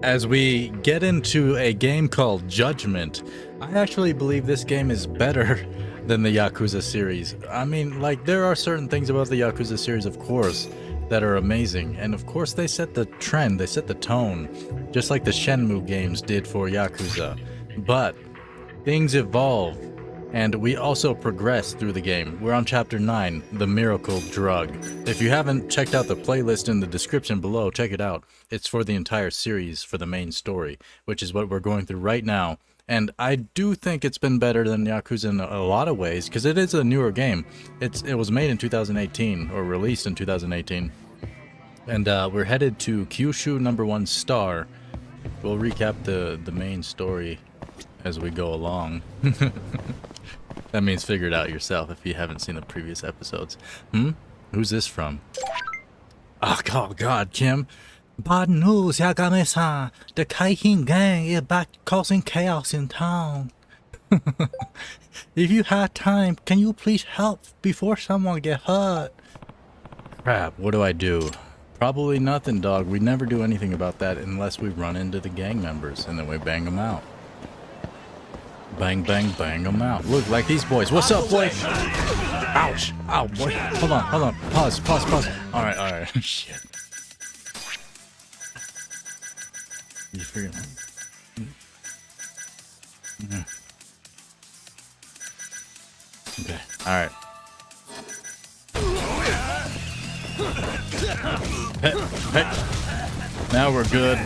as we get into a game called Judgment. I actually believe this game is better than the Yakuza series. I mean, like, there are certain things about the Yakuza series, of course, that are amazing. And of course, they set the trend, they set the tone, just like the Shenmue games did for Yakuza. But things evolve, and we also progress through the game. We're on Chapter 9, The Miracle Drug. If you haven't checked out the playlist in the description below, check it out. It's for the entire series, for the main story, which is what we're going through right now. And I do think it's been better than Yakuza in a lot of ways, because it is a newer game. It was made in 2018, or released in 2018. And we're headed to Kyushu #1 Star. We'll recap the main story as we go along. That means figure it out yourself if you haven't seen the previous episodes. Who's this from? Oh God, Kim. Bad news, Yagami-san. The Kaihin gang is back causing chaos in town. If you have time, can you please help before someone get hurt? Crap, what do I do? Probably nothing, dog. We never do anything about that unless we run into the gang members and then we bang them out. Bang, bang, bang them out. Look, like these boys. What's up, boy? Ouch. Ow, boy. Hold on. Pause. Alright. Shit. You figure it out. Okay, alright. Hey. Now we're good.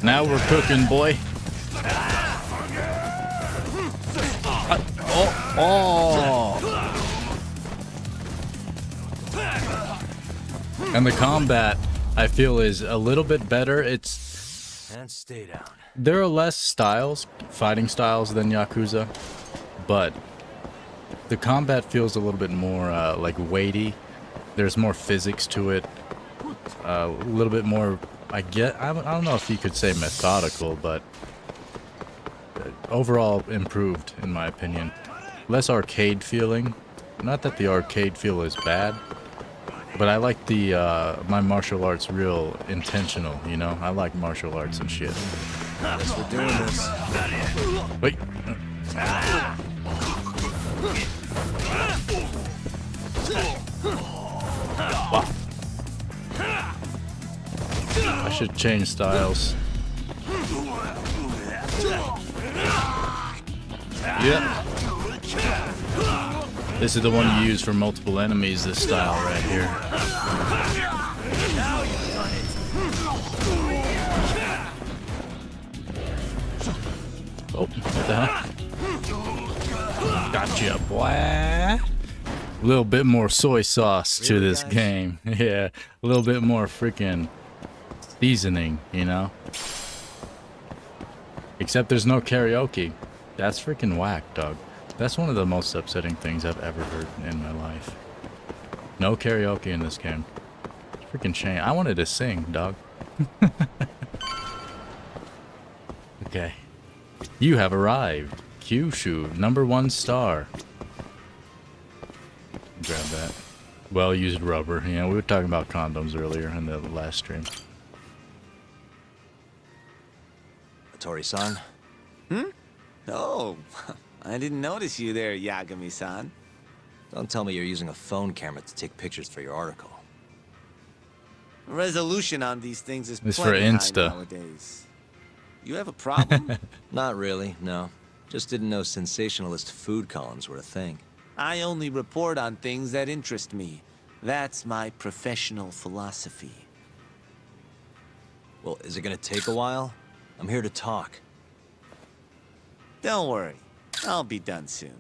Now we're cooking, boy. And the combat, I feel, is a little bit better. And stay down. There are less fighting styles than Yakuza, but the combat feels a little bit more like weighty. There's more physics to it. A little bit more, I don't know if you could say methodical, but overall improved in my opinion. Less arcade feeling. Not that the arcade feel is bad, but I like the my martial arts real intentional, you know? I like martial arts and shit. Guess we're doing this. Wait. Wow. I should change styles. Yep. This is the one you use for multiple enemies, this style right here. Oh, what the hell? Gotcha, boy. A little bit more soy sauce to this game. Yeah, a little bit more freaking seasoning, you know? Except there's no karaoke. That's freaking whack, dog. That's one of the most upsetting things I've ever heard in my life. No karaoke in this game. Freaking shame. I wanted to sing, dog. Okay. You have arrived. Kyushu, #1 Star. Grab that. Well-used rubber. You know, we were talking about condoms earlier in the last stream. Tori-san? Oh, I didn't notice you there, Yagami-san. Don't tell me you're using a phone camera to take pictures for your article. Resolution on these things is It's for plenty high Insta. nowadays. You have a problem? Not really, no. Just didn't know sensationalist food columns were a thing. I only report on things that interest me. That's my professional philosophy. Well, is it gonna take a while? I'm here to talk. Don't worry. I'll be done soon.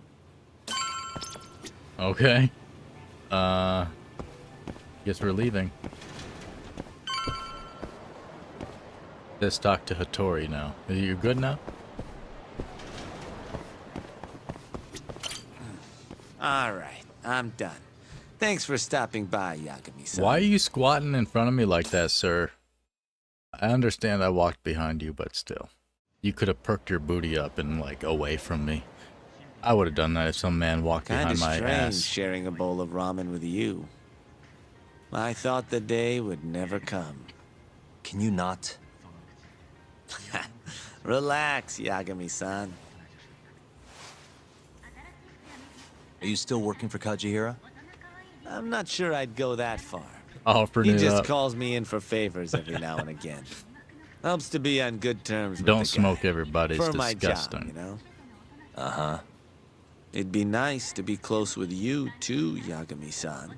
Okay. Guess we're leaving. Let's talk to Hattori now. Are you good now? All right, I'm done. Thanks for stopping by, Yagami-san. Why are you squatting in front of me like that, sir? I understand I walked behind you, but still. You could have perked your booty up and, like, away from me. I would have done that if some man walked behind my Kinda strange ass. sharing a bowl of ramen with you. I thought the day would never come. Can you not? Relax, Yagami-san. Are you still working for Kajihira? I'm not sure I'd go that far. Offering He it just up. calls me in for favors every now and again. Helps to be on good terms with Don't the smoke guy. everybody. It's For my disgusting. job, you know? Uh-huh. It'd be nice to be close with you, too, Yagami-san.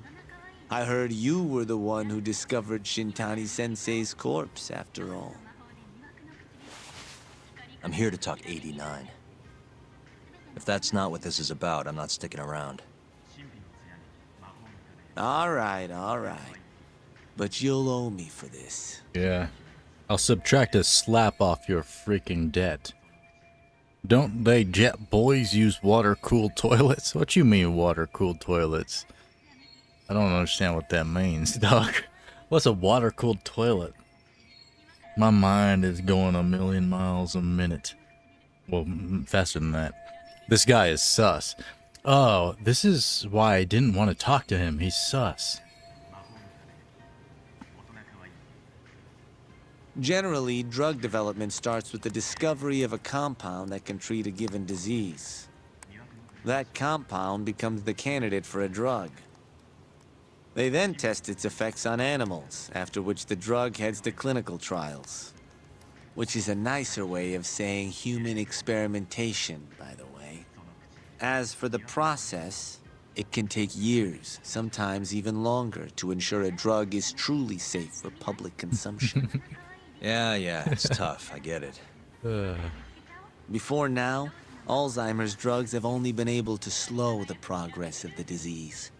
I heard you were the one who discovered Shintani-sensei's corpse, after all. I'm here to talk 89. If that's not what this is about, I'm not sticking around. All right. But you'll owe me for this. Yeah. I'll subtract a slap off your freaking debt. Don't they jet boys use water-cooled toilets? What you mean water-cooled toilets? I don't understand what that means, dog. What's a water-cooled toilet? My mind is going a million miles a minute. Well, faster than that. This guy is sus. Oh, this is why I didn't want to talk to him. He's sus. Generally, drug development starts with the discovery of a compound that can treat a given disease. That compound becomes the candidate for a drug. They then test its effects on animals, after which the drug heads to clinical trials. Which is a nicer way of saying human experimentation, by the way. As for the process, it can take years, sometimes even longer, to ensure a drug is truly safe for public consumption. Yeah, it's tough. I get it. Before now, Alzheimer's drugs have only been able to slow the progress of the disease.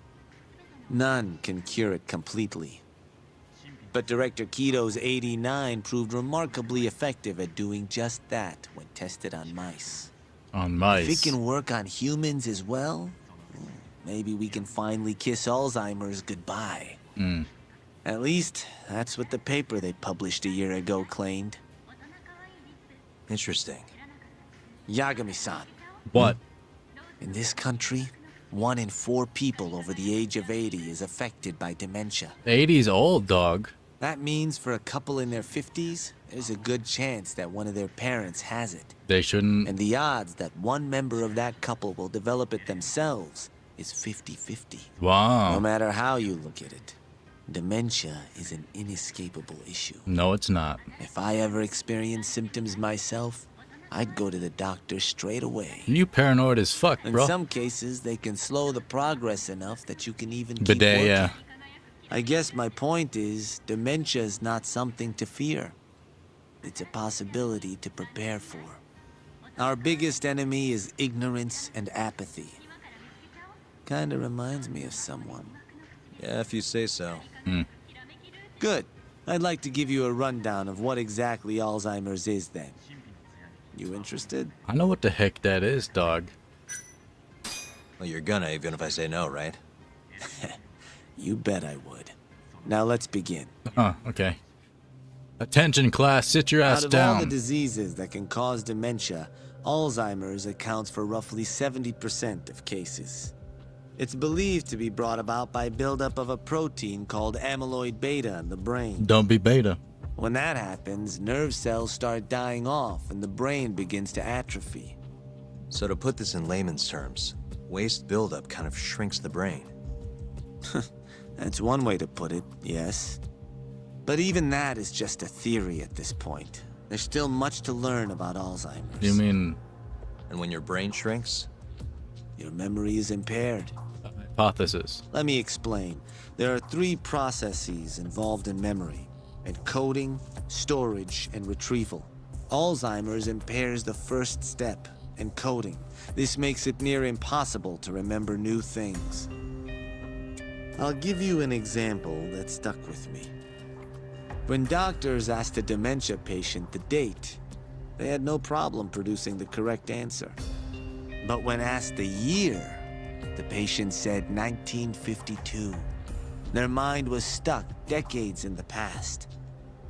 None can cure it completely. But Director Kito's 89 proved remarkably effective at doing just that when tested on mice. On mice. If it can work on humans as well, maybe we can finally kiss Alzheimer's goodbye. At least, that's what the paper they published a year ago claimed. Interesting. Yagami-san. What? In this country, 1 in 4 people over the age of 80 is affected by dementia. 80's old, dog. That means for a couple in their 50s, there's a good chance that one of their parents has it. They shouldn't. And the odds that one member of that couple will develop it themselves is 50-50. Wow. No matter how you look at it, dementia is an inescapable issue. No, it's not. If I ever experienced symptoms myself, I'd go to the doctor straight away. You paranoid as fuck, In bro. some cases, they can slow the progress enough that you can even keep Bidet, working. yeah. I guess my point is, dementia is not something to fear. It's a possibility to prepare for. Our biggest enemy is ignorance and apathy. Kinda reminds me of someone. Yeah, if you say so. Good. I'd like to give you a rundown of what exactly Alzheimer's is then. You interested? I know what the heck that is, dog. Well, you're gonna, even if I say no, right? You bet I would. Now let's begin. Oh, okay. Attention, class. Sit your ass Out of down. all the diseases that can cause dementia, Alzheimer's accounts for roughly 70% of cases. It's believed to be brought about by buildup of a protein called amyloid beta in the brain. Don't be beta. When that happens, nerve cells start dying off and the brain begins to atrophy. So to put this in layman's terms, waste buildup kind of shrinks the brain. That's one way to put it, yes. But even that is just a theory at this point. There's still much to learn about Alzheimer's. You mean And when your brain shrinks, Your memory is impaired. hypothesis? Let me explain. There are 3 processes involved in memory: encoding, storage, and retrieval. Alzheimer's impairs the first step, encoding. This makes it near impossible to remember new things. I'll give you an example that stuck with me. When doctors asked a dementia patient the date, they had no problem producing the correct answer. But when asked the year, the patient said 1952. Their mind was stuck decades in the past.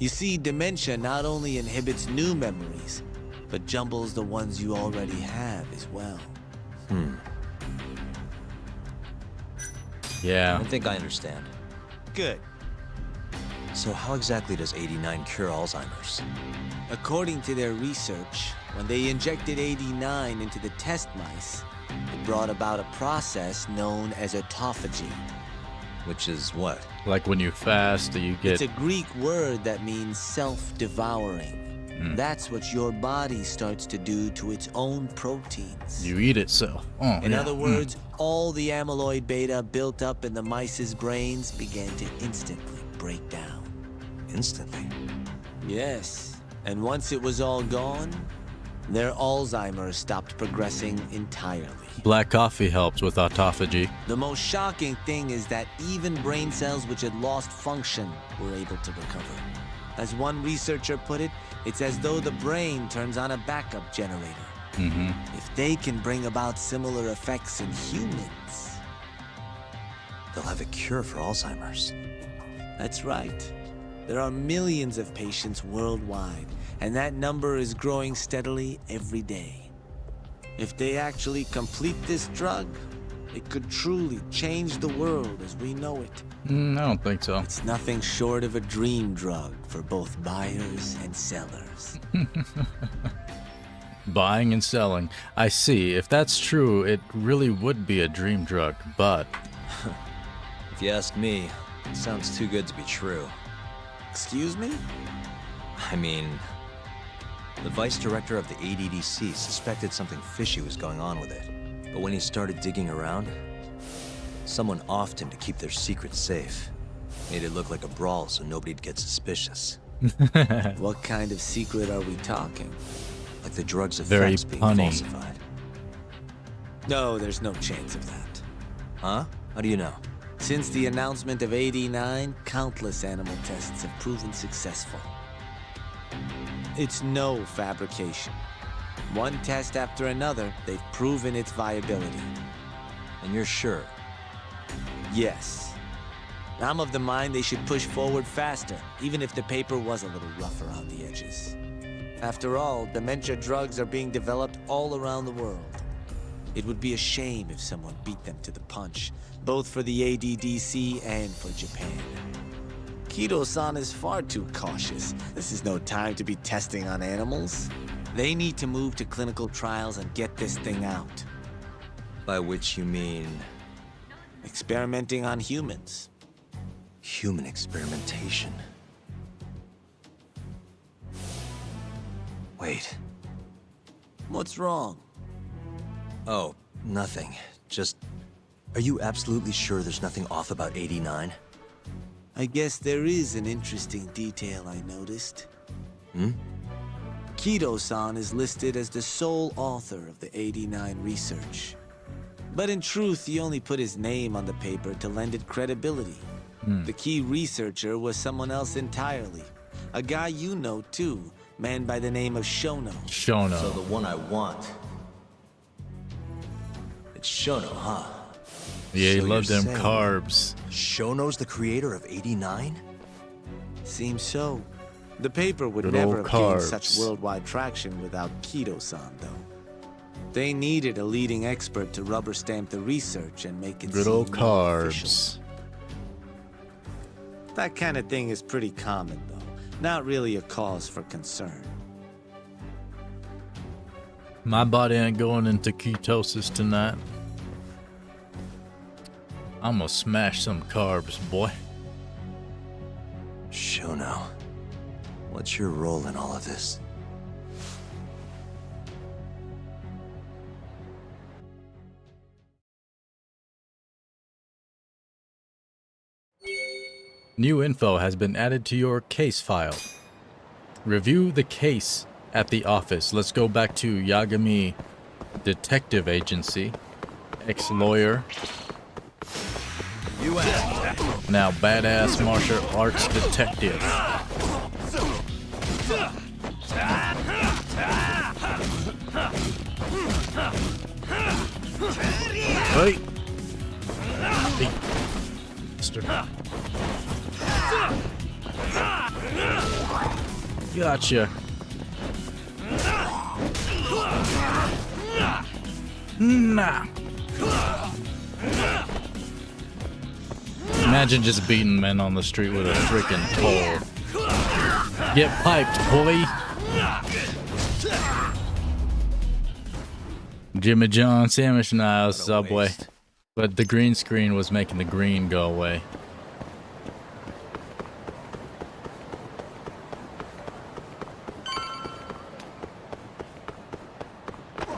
You see, dementia not only inhibits new memories, but jumbles the ones you already have as well. Yeah. I think I understand. Good. So how exactly does 89 cure Alzheimer's? According to their research, when they injected 89 into the test mice, it brought about a process known as autophagy. Which is what? Like when you fast, you It's get... a Greek word that means self-devouring. That's what your body starts to do to its own proteins. You eat itself. Oh, In yeah. other words, all the amyloid beta built up in the mice's brains began to instantly break down. Instantly. Yes, and once it was all gone, their Alzheimer's stopped progressing entirely. Black coffee helps with autophagy. The most shocking thing is that even brain cells which had lost function were able to recover. As one researcher put it, it's as though the brain turns on a backup generator. If they can bring about similar effects in humans. They'll have a cure for Alzheimer's. That's right. There are millions of patients worldwide, and that number is growing steadily every day. If they actually complete this drug, it could truly change the world as we know it. I don't think so. It's nothing short of a dream drug for both buyers and sellers. Buying and selling. I see. If that's true, it really would be a dream drug, but... If you ask me, it sounds too good to be true. Excuse me? I mean, the vice director of the ADDC suspected something fishy was going on with it. But when he started digging around, someone offed him to keep their secret safe. Made it look like a brawl so nobody'd get suspicious. What kind of secret are we talking? Like the drug's Very effects being punny. falsified. No, there's no chance of that. Huh? How do you know? Since the announcement of 89, countless animal tests have proven successful. It's no fabrication. One test after another, they've proven its viability. And you're sure? Yes. I'm of the mind they should push forward faster, even if the paper was a little rough around the edges. After all, dementia drugs are being developed all around the world. It would be a shame if someone beat them to the punch, both for the ADDC and for Japan. Kido-san is far too cautious. This is no time to be testing on animals. They need to move to clinical trials and get this thing out. By which you mean Experimenting on humans. human experimentation. Wait. What's wrong? Oh, nothing. Just... Are you absolutely sure there's nothing off about 89? I guess there is an interesting detail I noticed. Kido-san is listed as the sole author of the 89 research. But in truth, he only put his name on the paper to lend it credibility. The key researcher was someone else entirely. A guy you know too, man by the name of Shono. Shono. So the one I want. It's Shono, huh? Yeah, he So loved you're them saying carbs. Shono's the creator of 89? Seems so. The paper would Good never old have gained carbs. such worldwide traction without Kido-san, though. They needed a leading expert to rubber stamp the research and make it Good seem old more official. carbs. That kind of thing is pretty common, though. Not really a cause for concern. My body ain't going into ketosis tonight. I'm gonna smash some carbs, boy. Shono, what's your role in all of this? New info has been added to your case file. Review the case at the office. Let's go back to Yagami Detective Agency. Ex-lawyer. You act. Now badass martial arts detective. Hey! Hey. Mister. Gotcha. Nah. Imagine just beating men on the street with a freaking pole. Get piped, boy. Jimmy John sandwich now, Subway. waste. But the green screen was making the green go away.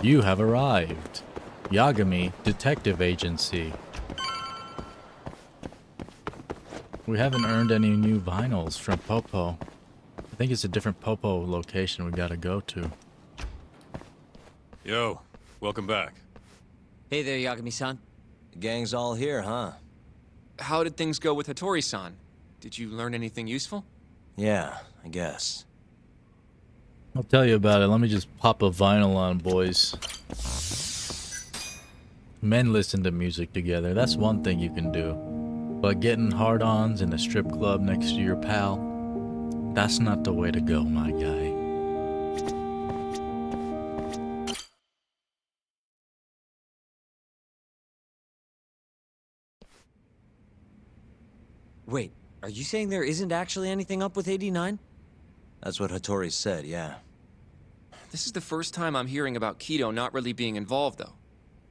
You have arrived. Yagami Detective Agency. We haven't earned any new vinyls from Popo. I think it's a different Popo location we gotta go to. Yo, welcome back. Hey there, Yagami-san. The gang's all here, huh? How did things go with Hattori-san? Did you learn anything useful? Yeah, I guess. I'll tell you about it. Let me just pop a vinyl on, boys. Men listen to music together. That's one thing you can do. But getting hard-ons in a strip club next to your pal, that's not the way to go, my guy. Wait, are you saying there isn't actually anything up with 89? That's what Hattori said, yeah. This is the first time I'm hearing about Kido not really being involved, though.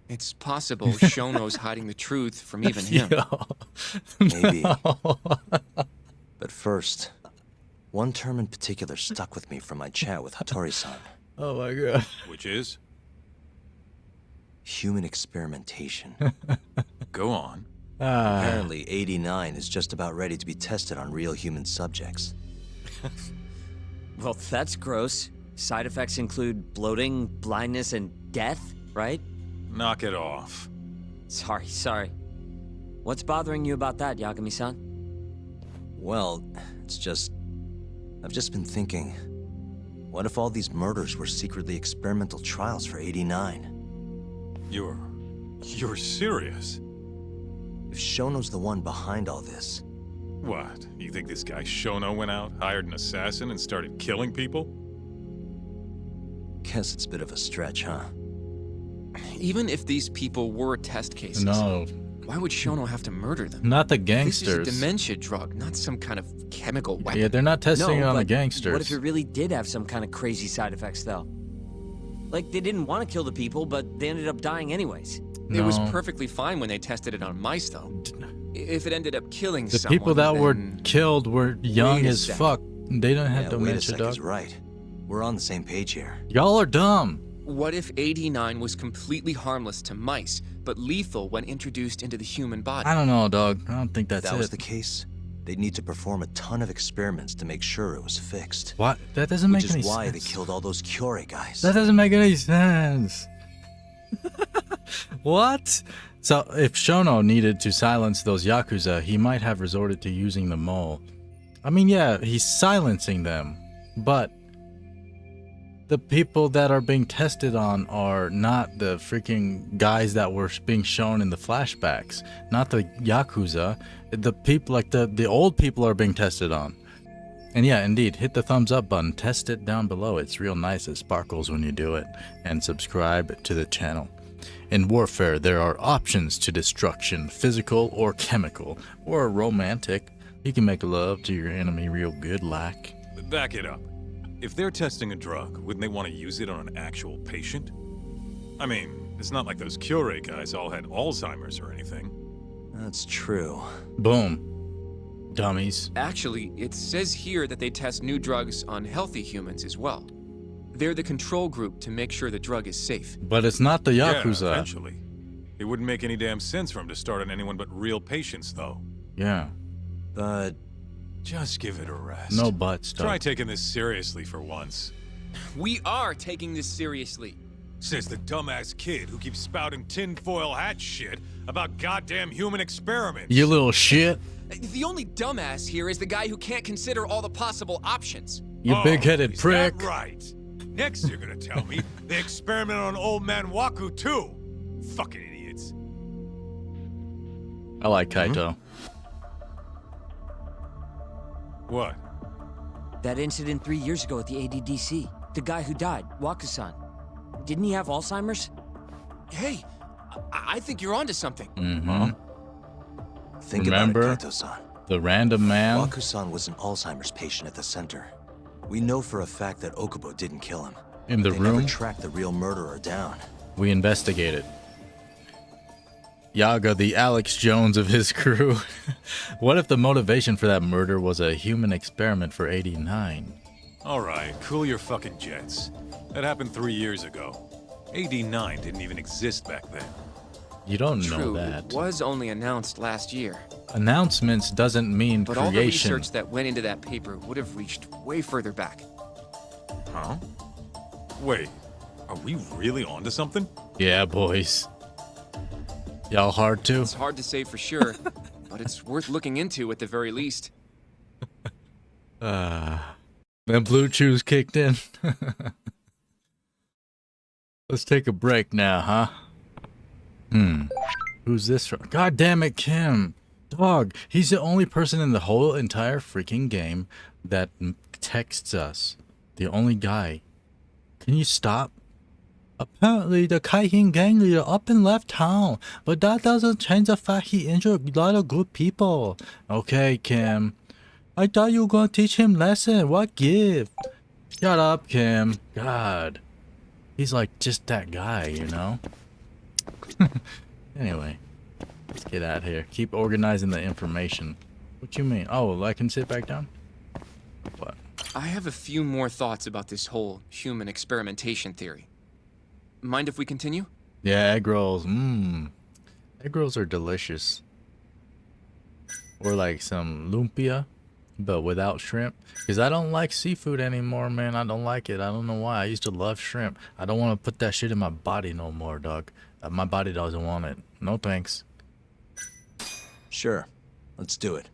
It's possible Shono's hiding the truth from even him. Yo. Maybe. No. But first, one term in particular stuck with me from my chat with Hattori-san. Oh my god. Which is? Human experimentation. Go on. Apparently, 89 is just about ready to be tested on real human subjects. Well, that's gross. Side effects include bloating, blindness, and death, right? Knock it off. Sorry. What's bothering you about that, Yagami-san? Well, it's just... I've just been thinking... What if all these murders were secretly experimental trials for 89? You're serious? If Shono's the one behind all this... What? You think this guy Shono went out, hired an assassin, and started killing people? Guess it's a bit of a stretch, huh? Even if these people were test cases, No, why would Shono have to murder them? not the This gangsters. is a dementia drug, not some kind of chemical weapon. Yeah, they're not testing it on the but gangsters. what if it really did have some kind of crazy side effects, though? Like, they didn't want to kill the people, but they ended up dying anyways. It was No. perfectly fine when they tested it on mice, though. If it ended up killing The someone, people that were then- killed were young Wait a as sec. fuck. They don't have Yeah, wait a dementia, sec, dog. he's right. We're on the same page here. Y'all are dumb. What if 89 was completely harmless to mice, but lethal when introduced into the human body? I don't know, dog. I don't think If that's that was it. the case, they'd need to perform a ton of experiments to make sure it was fixed. What? That doesn't Which make any is why sense. they killed all those Kyorei guys. That doesn't make any sense. What? So, if Shono needed to silence those Yakuza, he might have resorted to using the mole. I mean, yeah, he's silencing them, but the people that are being tested on are not the freaking guys that were being shown in the flashbacks, not the Yakuza. The people, like the old people are being tested on. And yeah, indeed, hit the thumbs up button, test it down below. It's real nice, it sparkles when you do it. And subscribe to the channel. In warfare, there are options to destruction, physical or chemical, or romantic. You can make love to your enemy real good like. But back it up. If they're testing a drug, wouldn't they want to use it on an actual patient? I mean, it's not like those Kyorei guys all had Alzheimer's or anything. That's true. Boom. Dummies. Actually, it says here that they test new drugs on healthy humans as well. They're the control group to make sure the drug is safe. But it's not the Yeah, Yakuza. eventually. It wouldn't make any damn sense for him to start on anyone but real patients, though. Yeah. But Just give it a rest. No buts, Try dog. taking this seriously for once. We are taking this seriously. Says the dumbass kid who keeps spouting tinfoil hat shit about goddamn human experiments. You little shit. The only dumbass here is the guy who can't consider all the possible options. You Oh, big-headed is prick. That right. Next you're gonna tell me they experiment on old man Waku too. Fucking idiots. I like Kaito. What? That incident 3 years ago at the ADDC. The guy who died, Waku-san. Didn't he have Alzheimer's? Hey, I think you're onto something. Mm-hmm. Think Remember? about it, Kaito-san. The random man. Waku-san was an Alzheimer's patient at the center. We know for a fact that Okubo didn't kill him. In the They room. never tracked the real murderer down. We investigated. Yaga, the Alex Jones of his crew. What if the motivation for that murder was a human experiment for 89? Alright, cool your fucking jets. That happened 3 years ago. AD9 didn't even exist back then. You don't know True, that. it was only announced last year. Announcements doesn't mean But all the creation. research that went into that paper would have reached way further back. Huh? Wait, are we really onto something? Yeah, boys. Y'all hard too? It's hard to say for sure, but it's worth looking into at the very least. Then Blue Chews kicked in. Let's take a break now, huh? Who's this from? God damn it, Kim. Dog, he's the only person in the whole entire freaking game that texts us. The only guy. Can you stop? Apparently, the Kaihin gang leader up and left town, but that doesn't change the fact he injured a lot of good people. Okay, Kim. I thought you were gonna teach him lesson. What give? Shut up, Kim. God. He's like just that guy, you know? Anyway, let's get out of here. Keep organizing the information. What you mean? Oh, I can sit back down? What? I have a few more thoughts about this whole human experimentation theory. Mind if we continue? Yeah, egg rolls. Egg rolls are delicious. Or like some lumpia, but without shrimp. Because I don't like seafood anymore, man. I don't like it. I don't know why. I used to love shrimp. I don't want to put that shit in my body no more, dog. My body doesn't want it. No thanks. Sure, let's do it.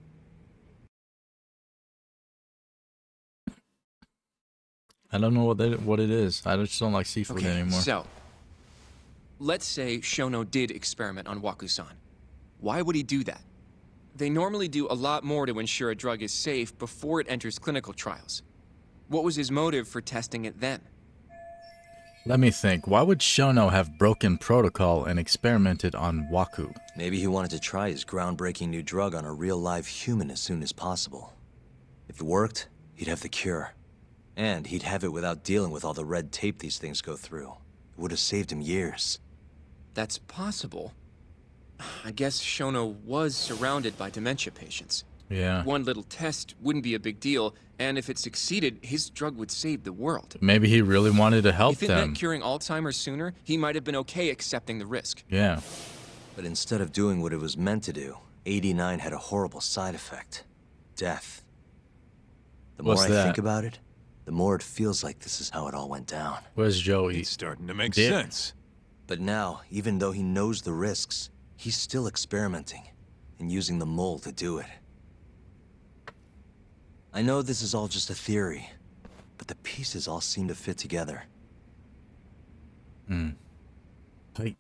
I don't know what it is. I just don't like seafood anymore. So, let's say Shono did experiment on Waku-san. Why would he do that? They normally do a lot more to ensure a drug is safe before it enters clinical trials. What was his motive for testing it then? Let me think. Why would Shono have broken protocol and experimented on Waku? Maybe he wanted to try his groundbreaking new drug on a real live human as soon as possible. If it worked, he'd have the cure. And he'd have it without dealing with all the red tape these things go through. It would have saved him years. That's possible. I guess Shono was surrounded by dementia patients. Yeah. One little test wouldn't be a big deal, and if it succeeded, his drug would save the world. Maybe he really wanted to help If it them. meant curing Alzheimer's sooner, he might have been okay accepting the risk. Yeah. But instead of doing what it was meant to do, 89 had a horrible side effect. Death. The more What's I that? think about it, the more it feels like this is how it all went down. Where's Joey? It's starting to make Dick. sense. But now, even though he knows the risks, he's still experimenting and using the mole to do it. I know this is all just a theory, but the pieces all seem to fit together. Hey.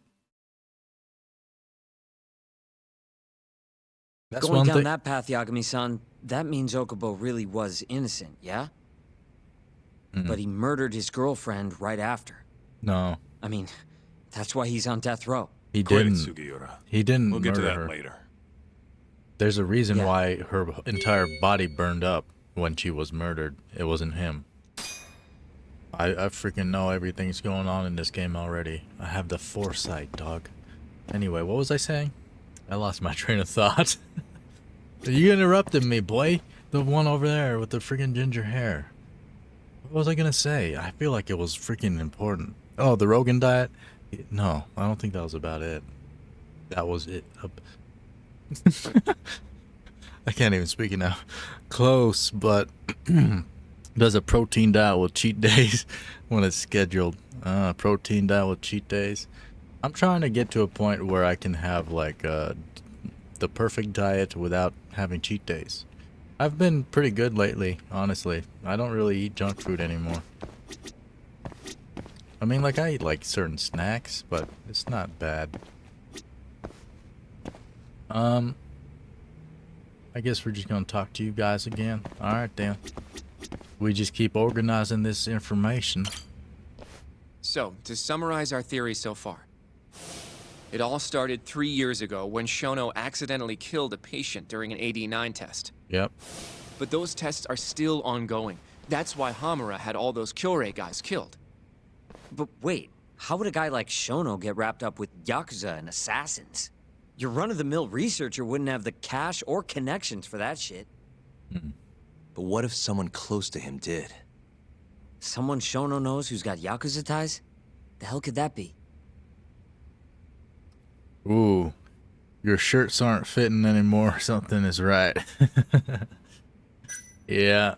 That's Going one down thing. that path, Yagami-san, that means Okubo really was innocent, yeah? But he murdered his girlfriend right after. No, I mean, that's why he's on death row. he Quit it, didn't. Sugiura. He didn't We'll get to murder that her. later. There's a reason Yeah. why her entire body burned up when she was murdered. It wasn't him. I freaking know everything's going on in this game already. I have the foresight, dog. Anyway, what was I saying? I lost my train of thought. You interrupted me, boy. The one over there with the freaking ginger hair. What was I gonna say? I feel like it was freaking important. Oh, the Rogan diet? No, I don't think that was about it. That was it. I can't even speak it now. Close, but does a protein diet with cheat days when it's scheduled. Protein diet with cheat days. I'm trying to get to a point where I can have like the perfect diet without having cheat days. I've been pretty good lately, honestly. I don't really eat junk food anymore. I mean, like, I eat like certain snacks, but it's not bad. I guess we're just gonna talk to you guys again. Alright then. We just keep organizing this information. So, to summarize our theory so far, It all started 3 years ago when Shono accidentally killed a patient during an AD9 test. Yep. But those tests are still ongoing. That's why Hamura had all those Kyorei guys killed. But wait, how would a guy like Shono get wrapped up with Yakuza and assassins? Your run-of-the-mill researcher wouldn't have the cash or connections for that shit. But what if someone close to him did? Someone Shono knows who's got Yakuza ties? The hell could that be? Ooh, your shirts aren't fitting anymore. Something is right. Yeah,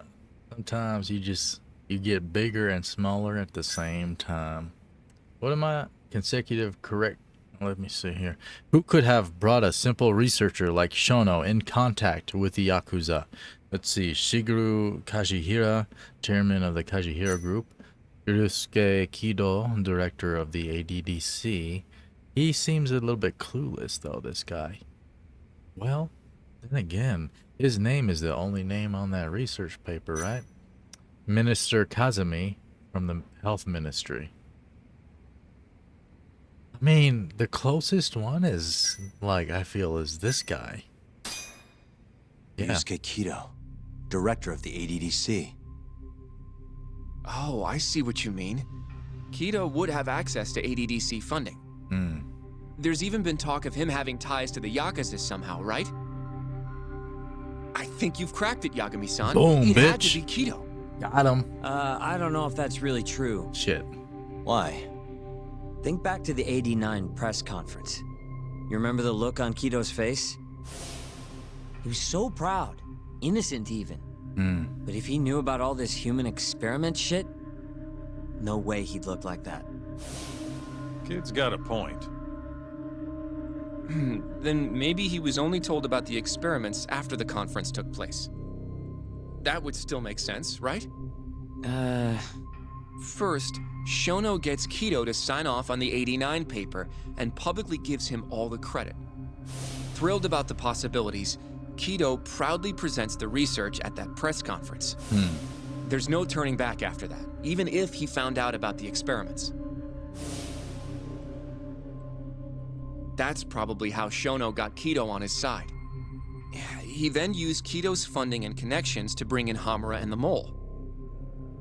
sometimes you get bigger and smaller at the same time. What am I? Consecutive correct? Let me see here. Who could have brought a simple researcher like Shono in contact with the Yakuza? Let's see. Shigeru Kajihira, chairman of the Kajihira Group. Yusuke Kido, director of the ADDC. He seems a little bit clueless, though, this guy. Well, then again, his name is the only name on that research paper, right? Minister Kazumi from the Health Ministry. I mean, the closest one is, like, I feel is this guy. Yeah. Yusuke Kido, director of the ADDC. Oh, I see what you mean. Kido would have access to ADDC funding. There's even been talk of him having ties to the Yakuza somehow, right? I think you've cracked it, Yagami-san. Boom, It had bitch. to be Kido. Got him. I don't know if that's really true. Shit. Why? Think back to the '89 press conference. You remember the look on Kido's face? He was so proud, innocent even. But if he knew about all this human experiment shit, no way he'd look like that. Kid's got a point. Then maybe he was only told about the experiments after the conference took place. That would still make sense, right? First, Shono gets Kido to sign off on the '89 paper and publicly gives him all the credit. Thrilled about the possibilities, Kido proudly presents the research at that press conference. There's no turning back after that, even if he found out about the experiments. That's probably how Shono got Kido on his side. He then used Kido's funding and connections to bring in Hamura and the Mole.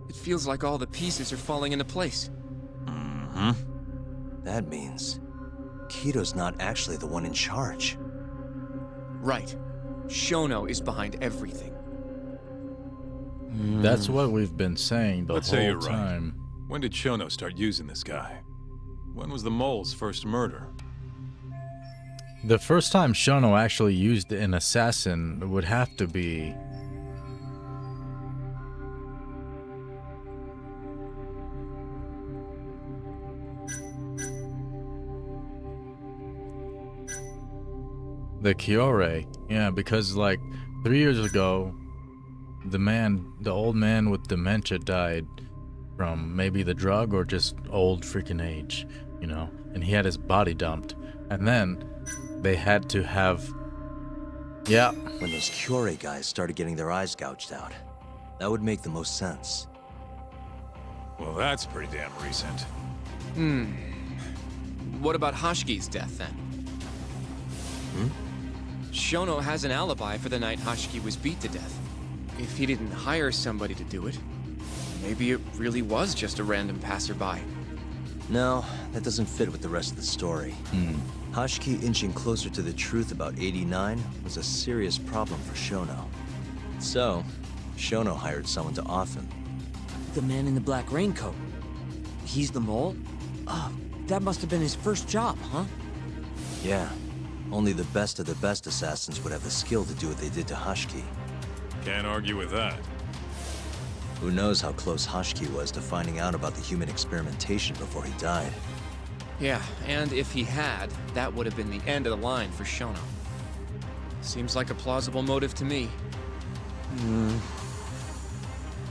It feels like all the pieces are falling into place. That means Kido's not actually the one in charge. Right. Shono is behind everything. That's what we've been saying the Let's say whole you're right. time. When did Shono start using this guy? When was the mole's first murder? The first time Shono actually used an assassin would have to be... the Kyorei. Yeah, because like 3 years ago, the old man with dementia died from maybe the drug or just old freaking age, you know, and he had his body dumped. And then they had to have, yeah, When those Kyorei guys started getting their eyes gouged out. That would make the most sense. Well, that's pretty damn recent. What about Hashki's death then? Shono has an alibi for the night Hashki was beat to death. If he didn't hire somebody to do it, maybe it really was just a random passerby. No, that doesn't fit with the rest of the story. Hashki inching closer to the truth about '89 was a serious problem for Shono. So, Shono hired someone to off him. The man in the black raincoat. He's the mole? Oh, that must have been his first job, huh? Yeah, only the best of the best assassins would have the skill to do what they did to Hashki. Can't argue with that. Who knows how close Hashki was to finding out about the human experimentation before he died. Yeah, and if he had, that would have been the end of the line for Shono. Seems like a plausible motive to me.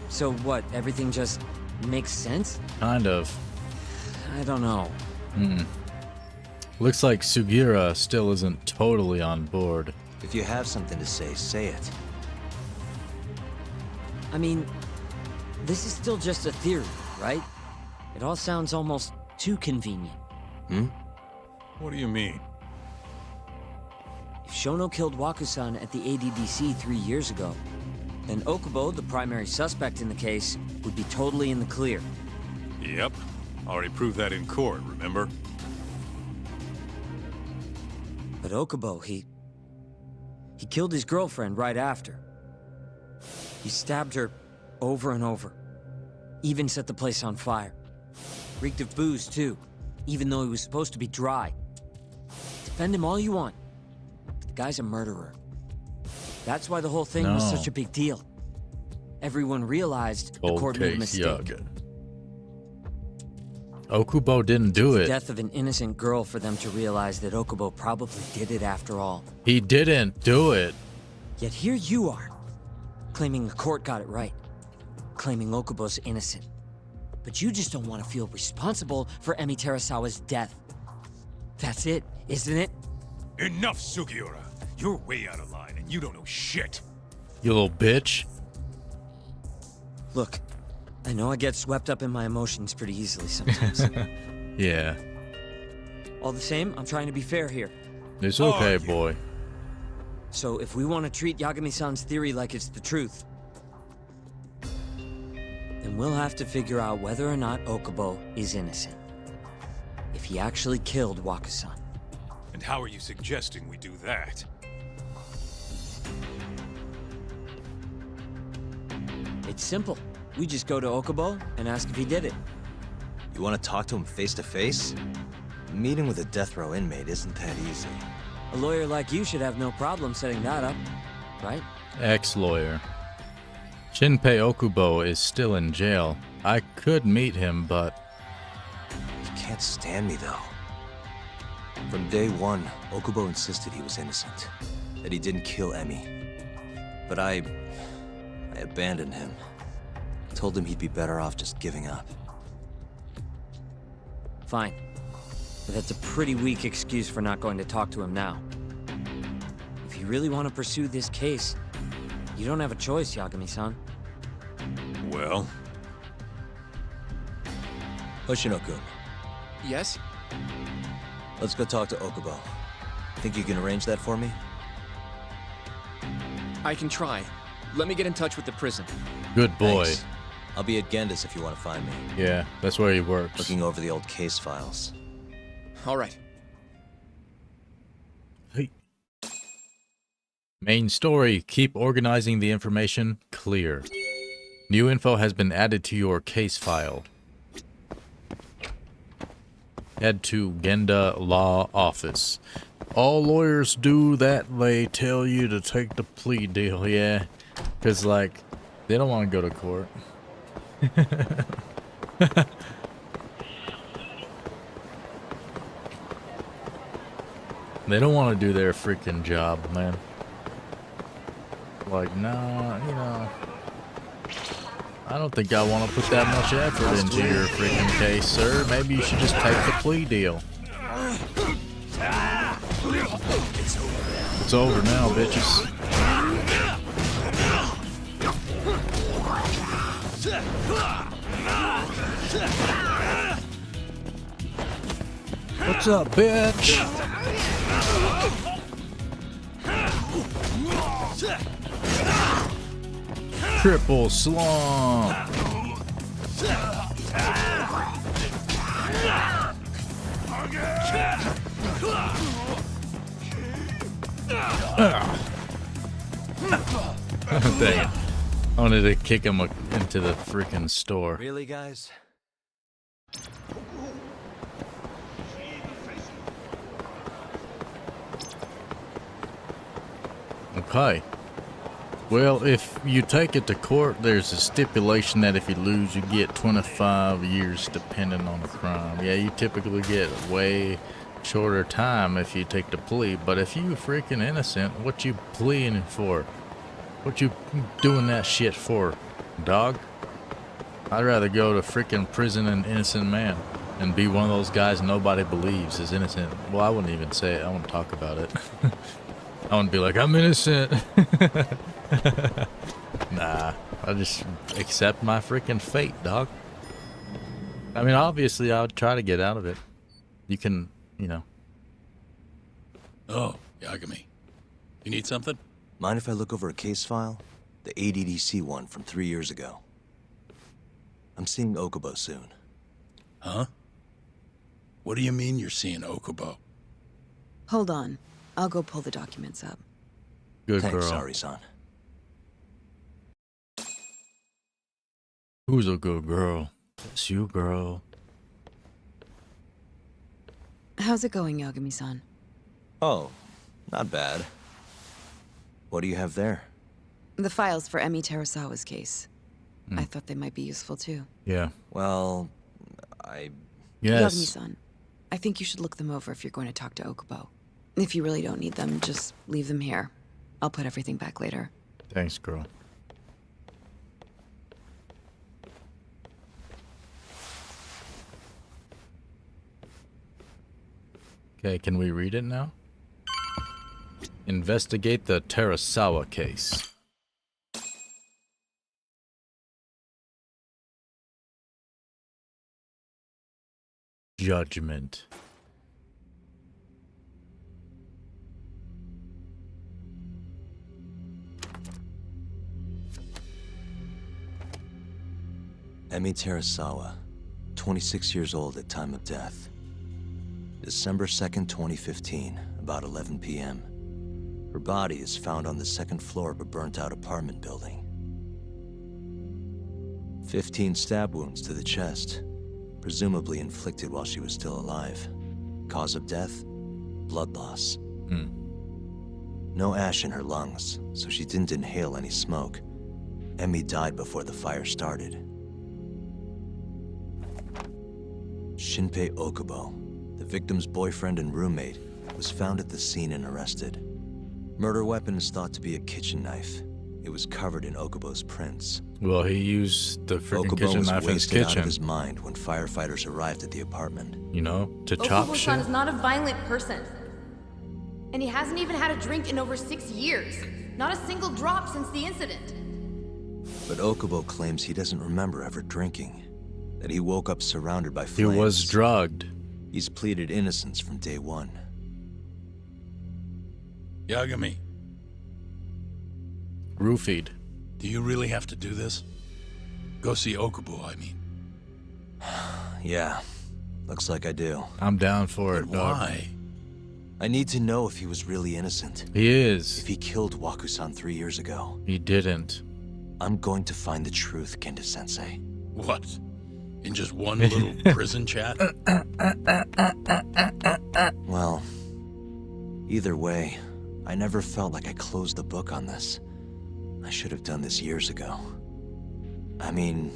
So what, everything just makes sense? kind of. I don't know. Looks like Sugira still isn't totally on board. If you have something to say it. I mean, this is still just a theory, right? It all sounds almost too convenient. What do you mean? If Shono killed Wakusan at the ADDC 3 years ago, then Okubo, the primary suspect in the case, would be totally in the clear. Yep. Already proved that in court, remember? But Okubo, he killed his girlfriend right after. He stabbed her over and over. Even set the place on fire. Reeked of booze, too, even though he was supposed to be dry. Defend him all you want. The guy's a murderer. That's why the whole thing was such a big deal. Everyone realized the court made a mistake. Okubo didn't do The it. death of an innocent girl for them to realize that Okubo probably did it after all. He didn't do it. Yet here you are, claiming the court got it right. Claiming Okubo's innocent. But you just don't want to feel responsible for Emi Terasawa's death. That's it, isn't it? Enough, Sugiura. You're way out of line, and you don't know shit. You little bitch. Look, I know I get swept up in my emotions pretty easily sometimes. Yeah. All the same, I'm trying to be fair here. It's okay, boy. So if we want to treat Yagami-san's theory like it's the truth, then we'll have to figure out whether or not Okubo is innocent. If he actually killed Wakusan. And how are you suggesting we do that? It's simple. We just go to Okubo and ask if he did it. You want to talk to him face to face? Meeting with a death row inmate isn't that easy. A lawyer like you should have no problem setting that up, right? Ex-lawyer. Shinpei Okubo is still in jail. I could meet him, but... He can't stand me, though. From day one, Okubo insisted he was innocent, that he didn't kill Emi. But I abandoned him. Told him he'd be better off just giving up. Fine. But that's a pretty weak excuse for not going to talk to him now. If you really want to pursue this case, you don't have a choice, Yagami-san. Well? Hoshino-kun, Yes? let's go talk to Okubo. Think you can arrange that for me? I can try. Let me get in touch with the prison. Good boy. Thanks. I'll be at Genda's if you want to find me. Yeah, that's where he works. Looking over the old case files. All right. Hey. Main story. Keep organizing the information clear. New info has been added to your case file. Head to Genda Law Office. All lawyers do that. They tell you to take the plea deal, yeah. Because, like, they don't want to go to court. They don't want to do their freaking job, man. Like, nah, you know, I don't think I want to put that much effort into your freaking case, sir. Maybe you should just take the plea deal. It's over now, bitches. What's up, bitch? Triple slump. Dang it. I wanted to kick him into the freaking store. Really, guys? Okay. Well, if you take it to court, there's a stipulation that if you lose, you get 25 years depending on the crime. Yeah, you typically get way shorter time if you take the plea, but if you freaking innocent, what you pleading for? What you doing that shit for, dog? I'd rather go to freaking prison an innocent man and be one of those guys nobody believes is innocent. Well, I wouldn't even say it. I wouldn't talk about it. I wouldn't be like, I'm innocent. Nah, I just accept my freaking fate, dog. I mean, obviously, I would try to get out of it. You can, you know, Oh, Yagami. You need something? Mind if I look over a case file? The ADDC one from 3 years ago. I'm seeing Okubo soon. Huh? What do you mean you're seeing Okubo? Hold on. I'll go pull the documents up. Good Thanks, girl. Sari-san. Who's a good girl? It's you, girl. How's it going, Yagami-san? Oh, not bad. What do you have there? The files for Emi Terasawa's case. I thought they might be useful too. Yeah. Well, Yes. Yagami-san, I think you should look them over if you're going to talk to Okubo. If you really don't need them, just leave them here. I'll put everything back later. Thanks, girl. Okay, can we read it now? Investigate the Terasawa case. Judgment. Emi Terasawa, 26 years old at time of death. December 2nd, 2015, about 11 p.m. Her body is found on the second floor of a burnt-out apartment building. 15 stab wounds to the chest, presumably inflicted while she was still alive. Cause of death? Blood loss. No ash in her lungs, so she didn't inhale any smoke. Emi died before the fire started. Shinpei Okubo, the victim's boyfriend and roommate, was found at the scene and arrested. Murder weapon is thought to be a kitchen knife. It was covered in Okubo's prints. Well, he used the freaking Okubo kitchen was knife in his wasted out kitchen, of his mind when firefighters arrived at the apartment. you know, to chop Okubo-san shit. is not a violent person. And he hasn't even had a drink in over 6 years. Not a single drop since the incident. But Okubo claims he doesn't remember ever drinking. That he woke up surrounded by He flames. was drugged. He's pleaded innocence from day one. Yagami, Roofied. do you really have to do this? Go see Okubo, I mean. Yeah, looks like I do. I'm down for it, dog. Why? I need to know if he was really innocent. He is. If he killed Waku-san 3 years ago. He didn't. I'm going to find the truth, Kenta-sensei. What? In just one little prison chat? Well, either way, I never felt like I closed the book on this. I should have done this years ago. I mean,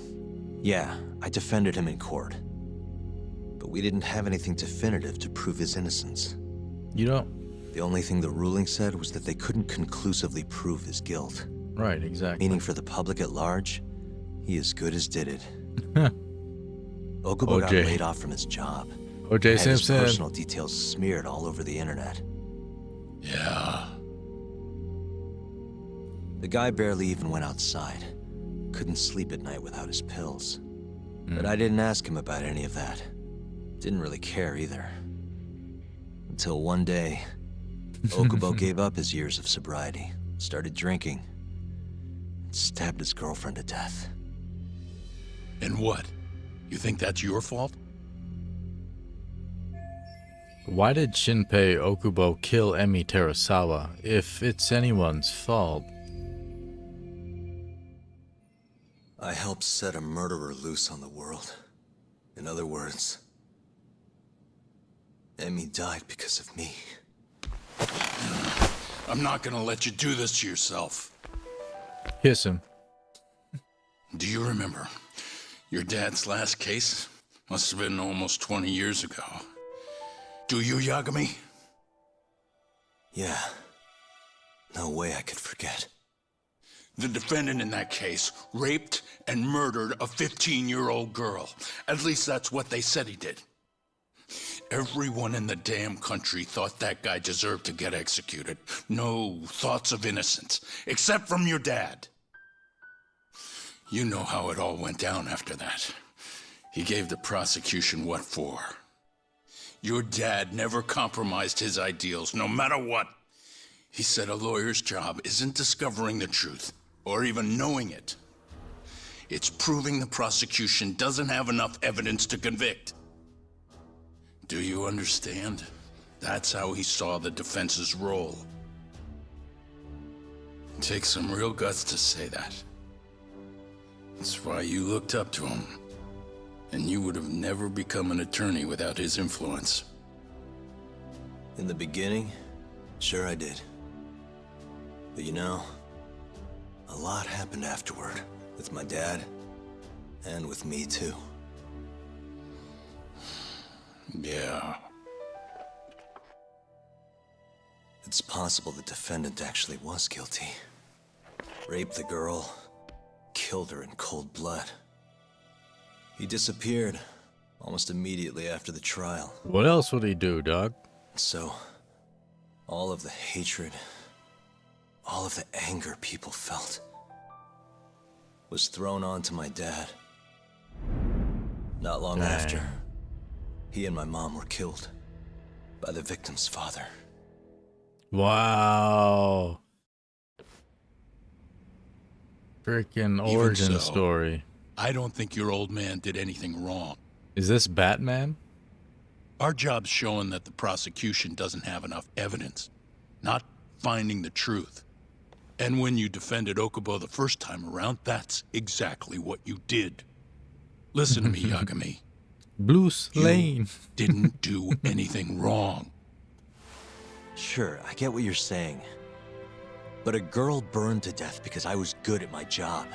yeah, I defended him in court. But we didn't have anything definitive to prove his innocence. You don't. The only thing the ruling said was that they couldn't conclusively prove his guilt. Right, exactly. Meaning for the public at large, he as good as did it. Okubo got OJ. laid off from his job. O.J. Had his Simpson. personal details smeared all over the internet. Yeah. The guy barely even went outside. Couldn't sleep at night without his pills. But I didn't ask him about any of that. Didn't really care either. Until one day, Okubo gave up his years of sobriety, started drinking, and stabbed his girlfriend to death. And what? You think that's your fault? Why did Shinpei Okubo kill Emi Terasawa if it's anyone's fault? I helped set a murderer loose on the world. In other words, Emi died because of me. I'm not gonna let you do this to yourself. Kiss him. Do you remember your dad's last case? Must have been almost 20 years ago. Do you, Yagami? Yeah. No way I could forget. The defendant in that case raped and murdered a 15-year-old girl. At least that's what they said he did. Everyone in the damn country thought that guy deserved to get executed. No thoughts of innocence, except from your dad. You know how it all went down after that. He gave the prosecution what for. Your dad never compromised his ideals, no matter what. He said a lawyer's job isn't discovering the truth, or even knowing it. It's proving the prosecution doesn't have enough evidence to convict. Do you understand? That's how he saw the defense's role. It takes some real guts to say that. That's why you looked up to him. And you would have never become an attorney without his influence. In the beginning, sure I did. But you know, a lot happened afterward. With my dad, and with me too. Yeah. It's possible the defendant actually was guilty. Raped the girl, killed her in cold blood. He disappeared almost immediately after the trial. What else would he do, dog? So, all of the hatred, all of the anger people felt was thrown onto my dad. Not long after, he and my mom were killed by the victim's father. Wow. Freaking origin story. I don't think your old man did anything wrong. Is this Batman? Our job's showing that the prosecution doesn't have enough evidence, not finding the truth. And when you defended Okubo the first time around, that's exactly what you did. Listen to me, Yagami. Bruce Lane. You didn't do anything wrong. Sure, I get what you're saying. But a girl burned to death because I was good at my job.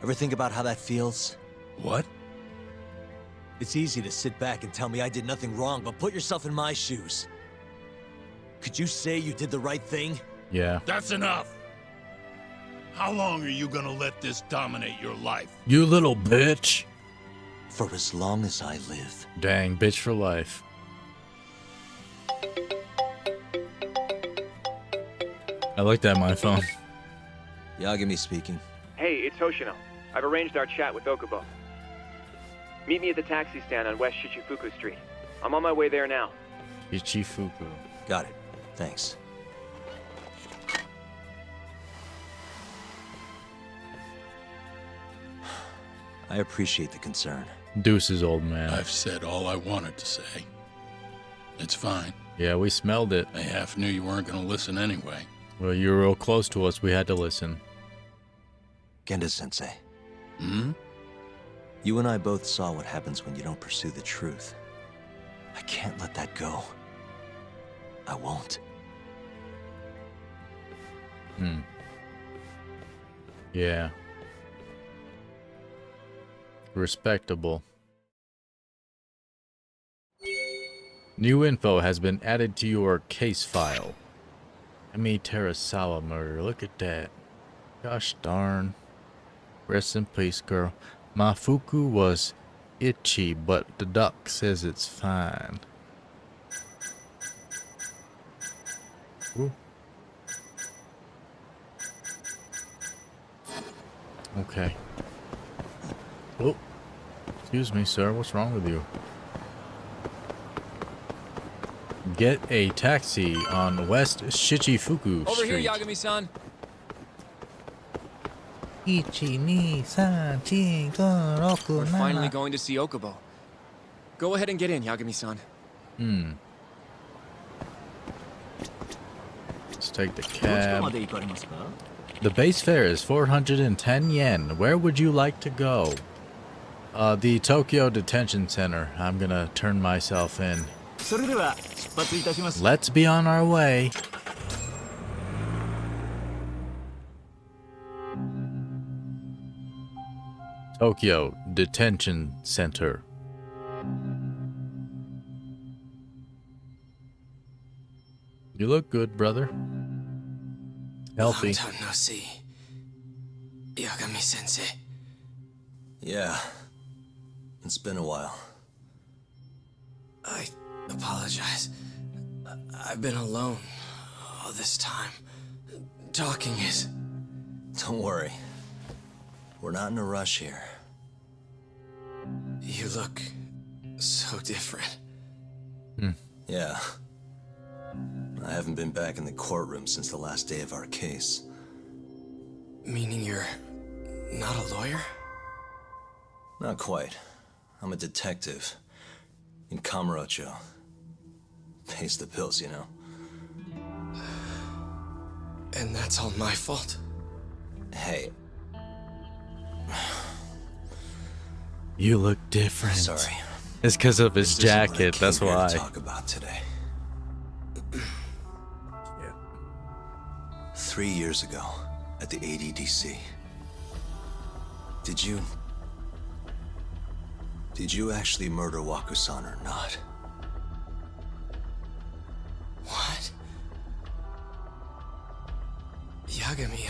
Ever think about how that feels? What? It's easy to sit back and tell me I did nothing wrong, but put yourself in my shoes. Could you say you did the right thing? Yeah. That's enough. How long are you gonna let this dominate your life? You little bitch. For as long as I live. Dang, bitch for life. I like that, my phone. Yagami speaking. Hey, it's Hoshino. I've arranged our chat with Okubo. Meet me at the taxi stand on West Shichifuku Street. I'm on my way there now. Shichifuku. Got it. Thanks. I appreciate the concern. Deuces, old man. I've said all I wanted to say. It's fine. Yeah, we smelled it. I half knew you weren't gonna listen anyway. Well, you were real close to us. We had to listen. Genda-sensei. Hmm? You and I both saw what happens when you don't pursue the truth. I can't let that go. I won't. Yeah. Respectable. New info has been added to your case file. Emi Terasawa murder. Look at that. Gosh darn. Rest in peace, girl. Mafuku was itchy, but the doc says it's fine. Ooh. Okay. Oh. Excuse me, sir. What's wrong with you? Get a taxi on West Shichifuku Over Street. here, Yagami-san. We're finally going to see Okubo. Go ahead and get in, Yagami-san. Let's take the cab. The base fare is 410 yen. Where would you like to go? The Tokyo Detention Center. I'm gonna turn myself in. Let's be on our way. Tokyo Detention Center. You look good, brother. Healthy. Long time no see. Yagami-sensei. Yeah. It's been a while. I apologize. I've been alone all this time. Talking is... Don't worry. We're not in a rush here. You look so different. Yeah. I haven't been back in the courtroom since the last day of our case. Meaning you're not a lawyer? Not quite. I'm a detective. In Kamurocho. Pays the bills, you know. And that's all my fault? Hey. You look different. Sorry. It's because of his This isn't what I jacket, that's came here to why. talk about today. 3 years ago, at the ADDC. Did you actually murder Waku-san or not? What? Yagami,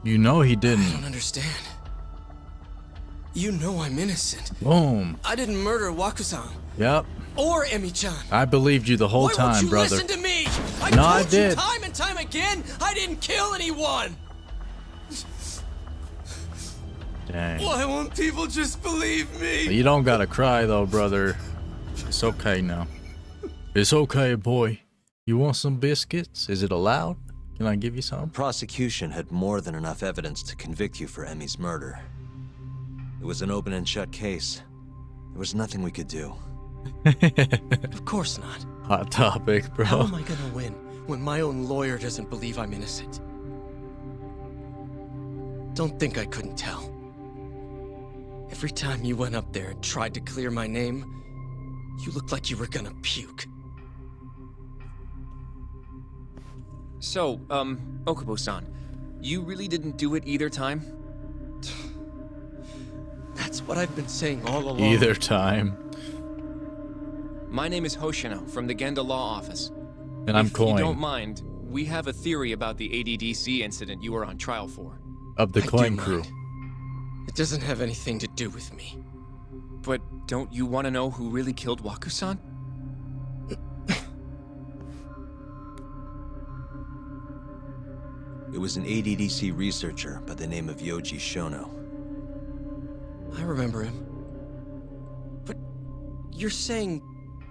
You know he I didn't. don't understand. You know I'm innocent. Boom. I didn't murder Waku-san Yep. or Emi-chan. I believed you the whole Why won't time, you brother. listen to me? I No, told I you did. time and time again, I didn't kill anyone. Dang. Why won't people just believe me? You don't gotta cry though, brother. It's okay now. It's okay, boy. You want some biscuits? Is it allowed? Can I give you some? Prosecution had more than enough evidence to convict you for Emi's murder. It was an open and shut case. There was nothing we could do. Of course not. Hot topic, bro. How am I gonna win when my own lawyer doesn't believe I'm innocent? Don't think I couldn't tell. Every time you went up there and tried to clear my name, you looked like you were gonna puke. So, Okubo-san, you really didn't do it either time? That's what I've been saying all along. Either time. My name is Hoshino from the Genda Law Office. And I'm If you don't Coin mind, we have a theory about the ADDC incident you were on trial for. of the I do Coin Crew. mind. It doesn't have anything to do with me. But don't you want to know who really killed Waku-san? It was an ADDC researcher by the name of Yoji Shono. I remember him. But you're saying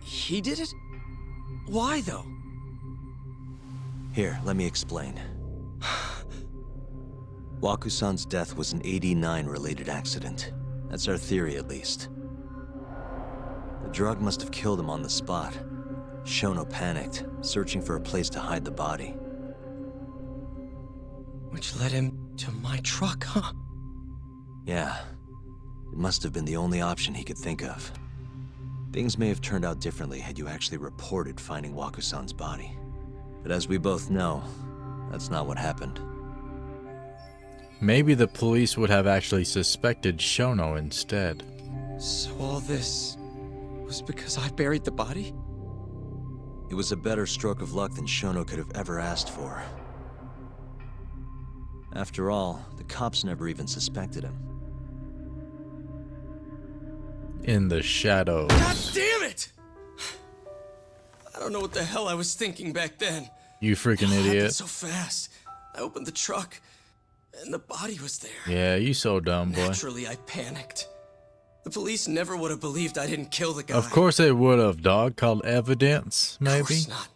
he did it? Why, though? Here, let me explain. Waku-san's death was an 89-related accident. That's our theory, at least. The drug must have killed him on the spot. Shono panicked, searching for a place to hide the body. Which led him to my truck, huh? Yeah. It must have been the only option he could think of. Things may have turned out differently had you actually reported finding Waku-san's body. But as we both know, that's not what happened. Maybe the police would have actually suspected Shono instead. So all this was because I buried the body? It was a better stroke of luck than Shono could have ever asked for. After all, the cops never even suspected him. In the shadows. God damn it! I don't know what the hell I was thinking back then. You freaking It happened idiot. so fast. I opened the truck, and the body was there. Yeah, you so dumb, boy. Naturally, I panicked. The police never would have believed I didn't kill the guy. Of course they would have, dog. Called evidence, Of maybe? course not.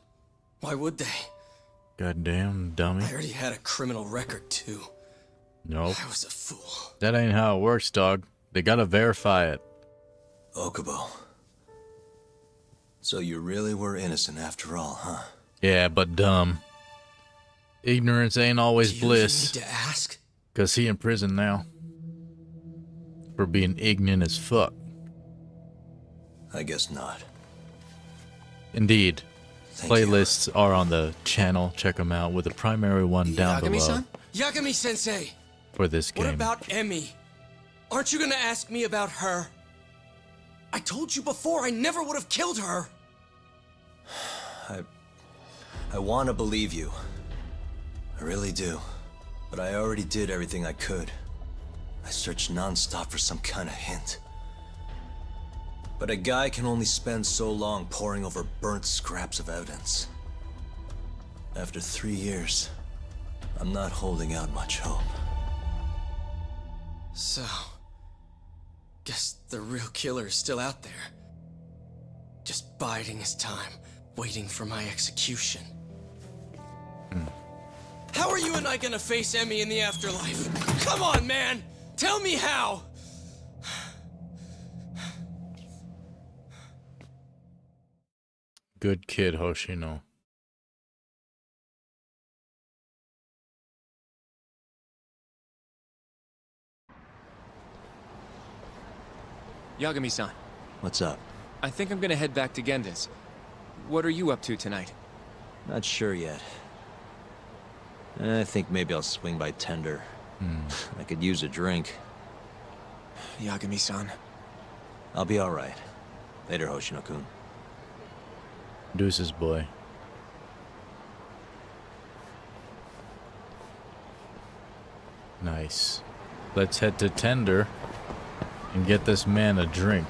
Why would they? Goddamn dummy. I already had a criminal record, too. Nope. I was a fool. That ain't how it works, dog. They gotta verify it. Okubo. So you really were innocent after all, huh? Yeah, but dumb. Ignorance ain't always Do you even bliss. need to ask? Cause he in prison now. For being ignorant as fuck. I guess not. Indeed. Thank you. Playlists are on the channel. Check them out with the primary one down below Yagami-san? Yagami-sensei, for this game. what about Emi? Aren't you gonna ask me about her? I told you before I never would have killed her. I want to believe you. I really do. But I already did everything I could. I searched non-stop for some kind of hint. But a guy can only spend so long poring over burnt scraps of evidence. After 3 years, I'm not holding out much hope. So, guess the real killer is still out there. Just biding his time, waiting for my execution. How are you and I gonna face Emmy in the afterlife? Come on, man! Tell me how! Good kid, Hoshino. Yagami-san, What's up? I think I'm gonna head back to Genda's. What are you up to tonight? Not sure yet. I think maybe I'll swing by Tender. I could use a drink. Yagami-san. I'll be alright. Later, Hoshino-kun. Deuces, boy. Nice. Let's head to Tender and get this man a drink.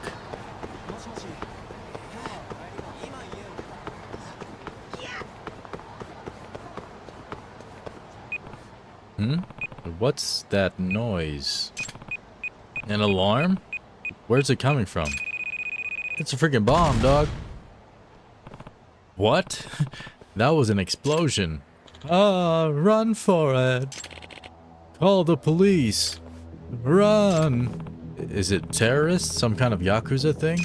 What's that noise? An alarm? Where's it coming from? It's a freaking bomb, dog. What? That was an explosion. Run for it. Call the police. Run. Is it terrorists? Some kind of Yakuza thing?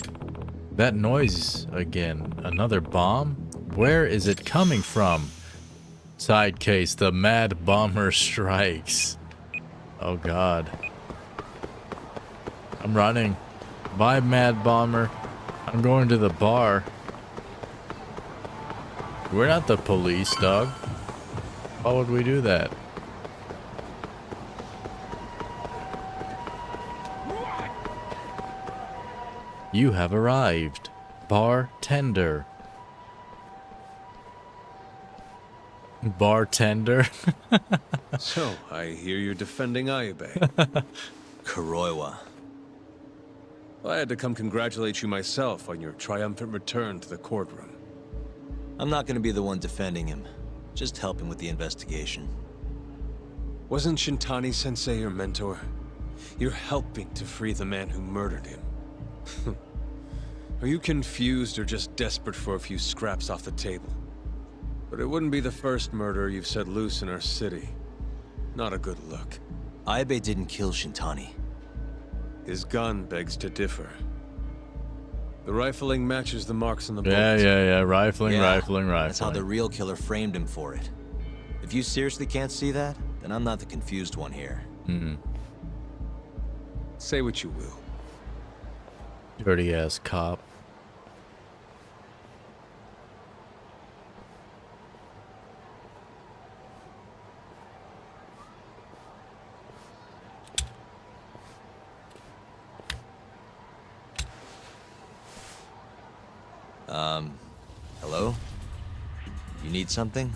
That noise again. Another bomb? Where is it coming from? Side case, the Mad Bomber strikes. Oh god. I'm running. Bye, Mad Bomber. I'm going to the bar. We're not the police, dog. Why would we do that? You have arrived. Bartender. Bartender? So, I hear you're defending Ayube. Kuroiwa. I had to come congratulate you myself on your triumphant return to the courtroom. I'm not gonna be the one defending him. Just helping with the investigation. Wasn't Shintani-sensei your mentor? You're helping to free the man who murdered him. Are you confused or just desperate for a few scraps off the table? But it wouldn't be the first murder you've set loose in our city. Not a good look. Ayube didn't kill Shintani. His gun begs to differ. The rifling matches the marks on the Yeah, bullets. yeah, yeah. Rifling. That's how the real killer framed him for it. If you seriously can't see that, then I'm not the confused one here. Say what you will. Dirty ass cop. Hello? You need something?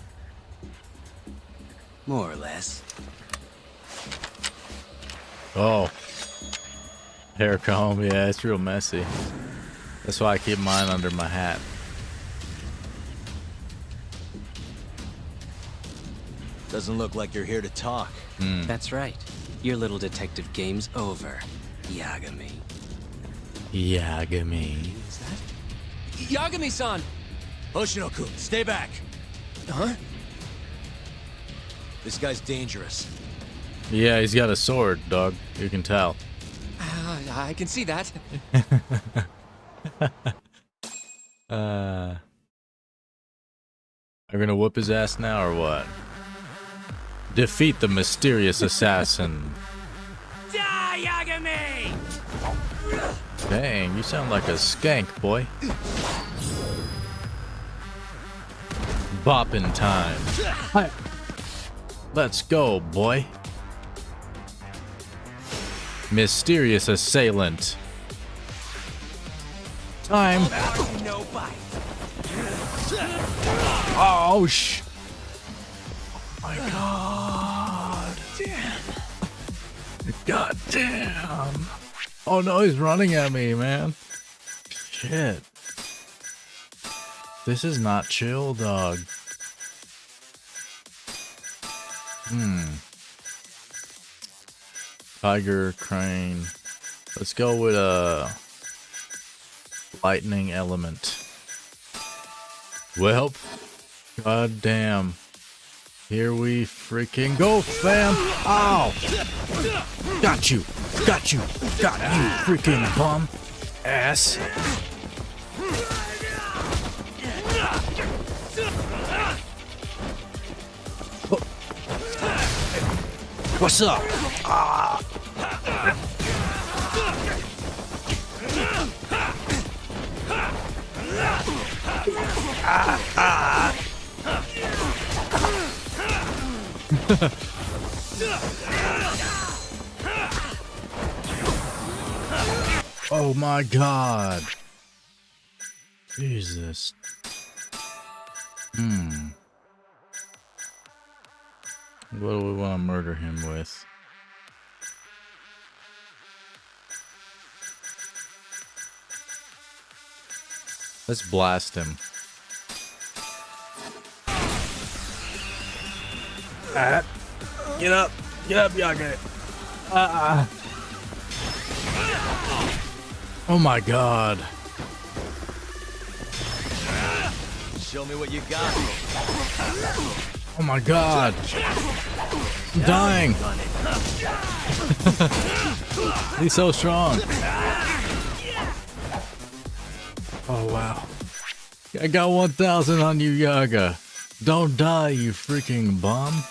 More or less. Oh. Hair comb, yeah, it's real messy. That's why I keep mine under my hat. Doesn't look like you're here to talk. That's right. Your little detective game's over, Yagami. Yagami. Yagami-san! Hoshino-kun, stay back! Huh? This guy's dangerous. Yeah, he's got a sword, dog. You can tell. I can see that. Are we gonna whoop his ass now or what? Defeat the mysterious assassin. Die, Yagami! Dang, you sound like a skank, boy. Boppin' time. Hi. Let's go, boy. Mysterious assailant. Time. Oh, my god. Damn. God damn. Oh no, he's running at me, man. Shit. This is not chill, dog. Tiger, crane. Let's go with a lightning element. Well, goddamn. Here we freaking go, fam. Ow. Got you. Got you. Got you, freaking bum. Ass. What's up? Ah. Oh my god. Jesus. What do we want to murder him with? Let's blast him. Get up, Yagami. Oh my god. Show me what you got. Oh my god. I'm dying. He's so strong. Oh wow. I got 1,000 on you, Yaga. Don't die, you freaking bum.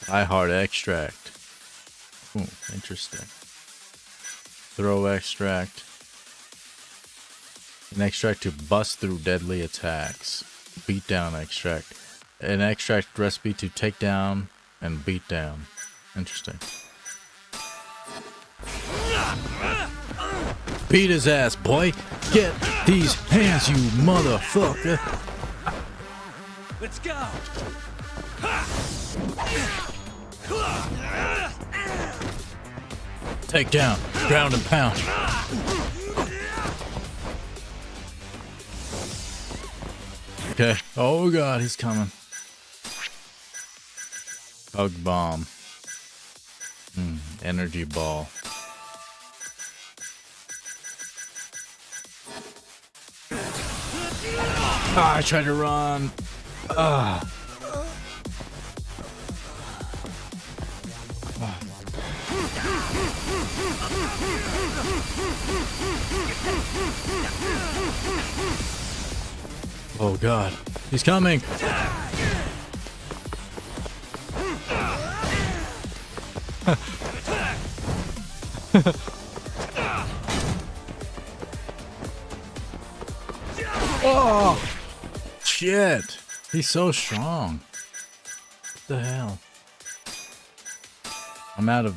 I heart extract. Ooh, interesting. Throw extract. An extract to bust through deadly attacks. Beat down extract. An extract recipe to take down and beat down. Interesting. Beat his ass, boy. Get these hands, you motherfucker. Let's go. Take down, ground and pound. Okay. Oh god, he's coming. Hug bomb. Energy ball. I tried to run. Oh god, he's coming. Oh shit, he's so strong. What the hell? I'm out of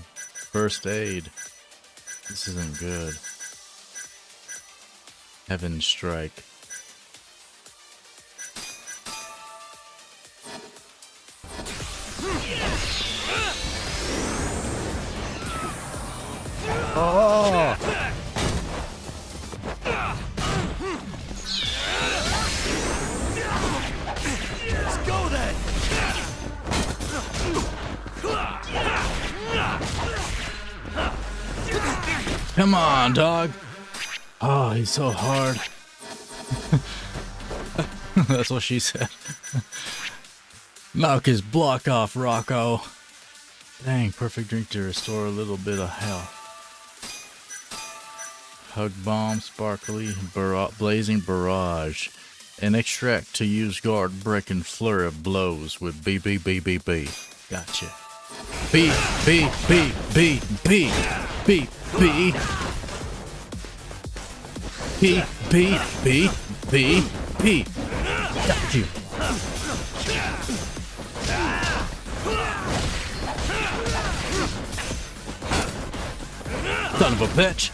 first aid. This isn't good. Heaven strike. Oh! Let's go then. Come on, dog. Oh, he's so hard. That's what she said. Knock his block off, Rocco. Dang, perfect drink to restore a little bit of health. Hug bomb, sparkly, blazing barrage. An extract to use guard, break, and flurry of blows with B. Gotcha. B. Got you. Son of a bitch.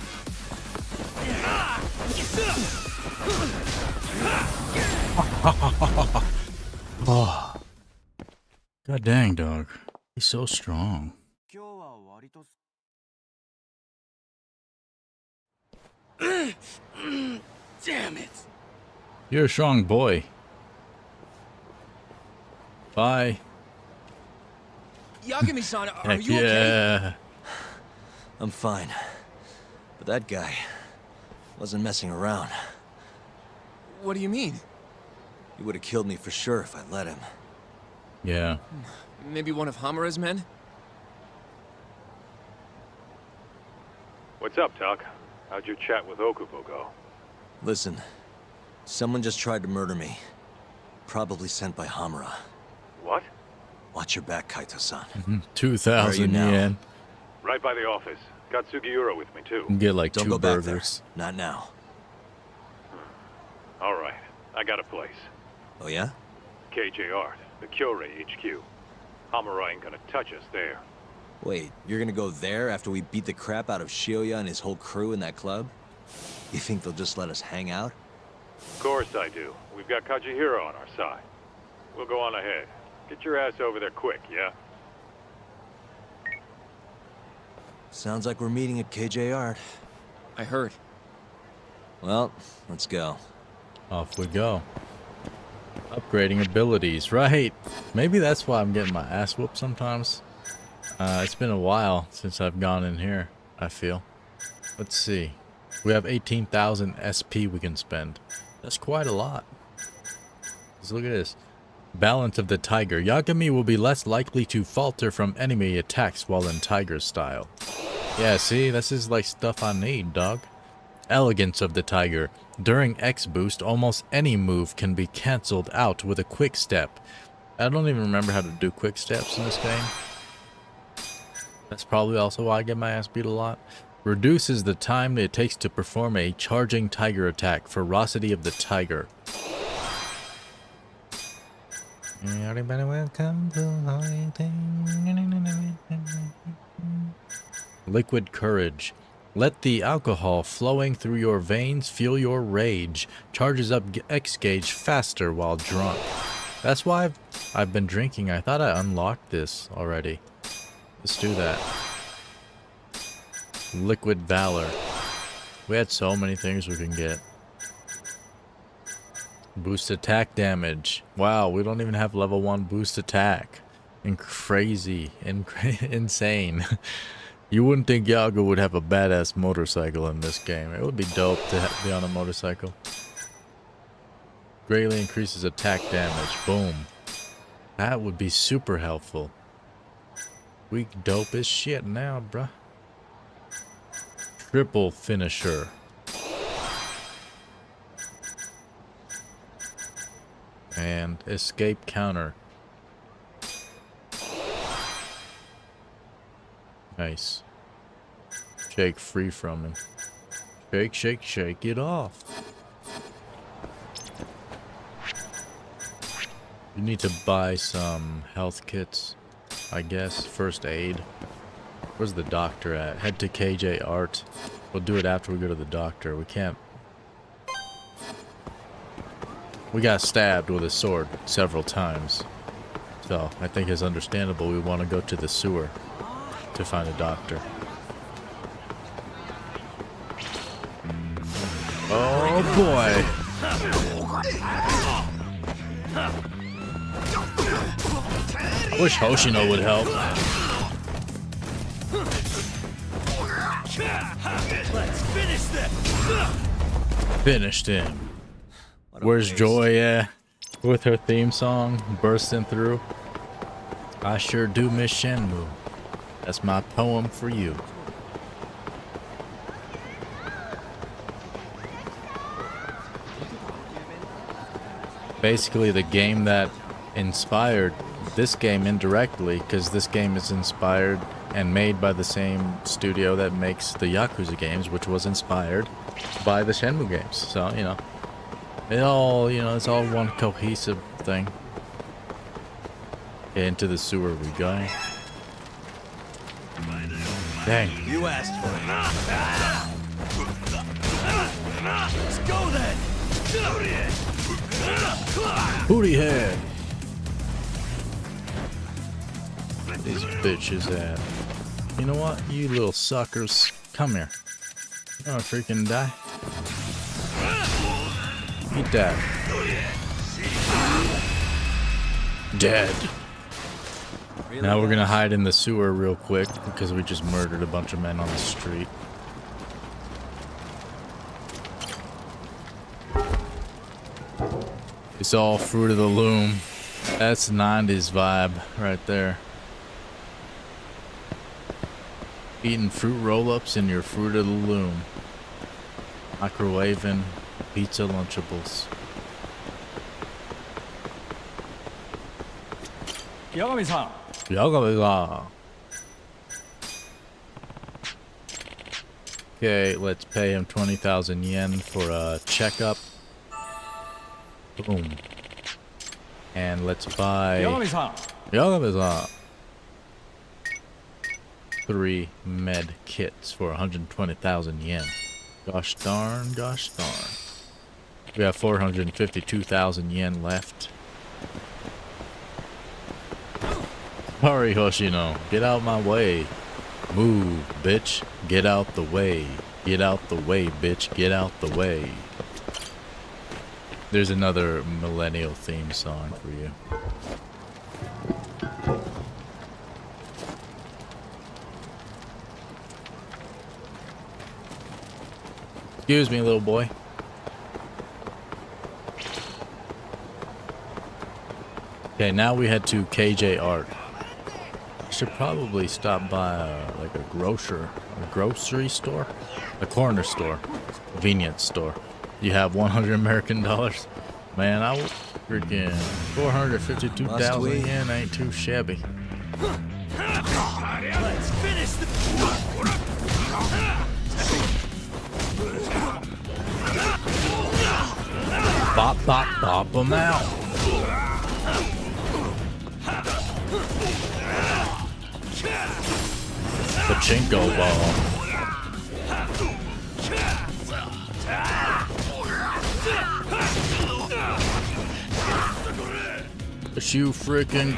Oh. God dang, dog. He's so strong. Damn it. You're a strong boy. Bye. Yagami-san, are Heck you okay? Yeah. I'm fine. But that guy wasn't messing around. What do you mean? He would have killed me for sure if I let him. Yeah. Maybe one of Hamura's men? What's up, Tuck? How'd your chat with Okubo go? Listen, someone just tried to murder me. Probably sent by Hamura. What? Watch your back, Kaito-san. 2,000 now? yen. Right by the office. Got Sugiura with me, too. You get like Don't 2 go back there. burgers. Not now. All right. I got a place. Oh yeah? KJ Art, the Kyorei HQ. Hamura ain't gonna touch us there. Wait, you're gonna go there after we beat the crap out of Shioya and his whole crew in that club? You think they'll just let us hang out? Of course I do. We've got Kajihiro on our side. We'll go on ahead. Get your ass over there quick, yeah? Sounds like we're meeting at KJ Art. I heard. Well, let's go. Off we go. Upgrading abilities, right? Maybe that's why I'm getting my ass whooped sometimes. It's been a while since I've gone in here, I feel. Let's see. We have 18,000 SP we can spend. That's quite a lot. Let's look at this. Balance of the Tiger. Yagami will be less likely to falter from enemy attacks while in Tiger style. Yeah, see? This is like stuff I need, dog. Elegance of the Tiger. During X boost, almost any move can be cancelled out with a quick step. I don't even remember how to do quick steps in this game. That's probably also why I get my ass beat a lot. Reduces the time it takes to perform a charging tiger attack. Ferocity of the Tiger. Everybody welcome to Liquid Courage. Let the alcohol flowing through your veins fuel your rage. Charges up X gauge faster while drunk. That's why I've been drinking. I thought I unlocked this already. Let's do that. Liquid Valor. We had so many things we can get. Boost attack damage. Wow, we don't even have level 1 boost attack. Crazy. Insane. You wouldn't think Yaga would have a badass motorcycle in this game. It would be dope to be on a motorcycle. Greatly increases attack damage. Boom. That would be super helpful. We dope as shit now, bruh. Triple finisher. And escape counter. Nice. Shake free from him. Shake, shake, shake it off. You need to buy some health kits, I guess. First aid. Where's the doctor at? Head to KJ Art. We'll do it after we go to the doctor. We can't. We got stabbed with a sword several times. So I think it's understandable we want to go to the sewer to find a doctor. Oh boy. I wish Hoshino would help. Let's finish this. Finished him. Where's Joy at? With her theme song bursting through. I sure do miss Shenmue. That's my poem for you. Basically the game that inspired this game indirectly, because this game is inspired and made by the same studio that makes the Yakuza games, which was inspired by the Shenmue games. So, you know, it all, you know, it's all one cohesive thing. Okay, into the sewer we go. Dang. You asked for it. Let's go then. Booty head. These bitches at. You know what? You little suckers. Come here. You don't freaking die. Eat that. Dead. Now we're gonna hide in the sewer real quick because we just murdered a bunch of men on the street. It's all Fruit of the Loom. That's 90s vibe right there. Eating fruit roll-ups in your Fruit of the Loom. Microwaving pizza Lunchables. Yagami-san. Yagami-san. Okay, let's pay him 20,000 yen for a checkup. Boom. And let's buy... Yagami-san. Yagami-san. 3 med kits for 120,000 yen. Gosh darn, gosh darn. We have 452,000 yen left. Sorry, Hoshino. Get out my way. Move, bitch. Get out the way. Get out the way, bitch. Get out the way. There's another millennial theme song for you. Excuse me, little boy. Okay, now we head to KJ Art. Should probably stop by like a grocery store, a corner store, convenience store. You have 100 American dollars, man. I will freaking 452,000 yen ain't too shabby. Let's finish the. Bop, bop, bop them out. Pachinko ball. What you freaking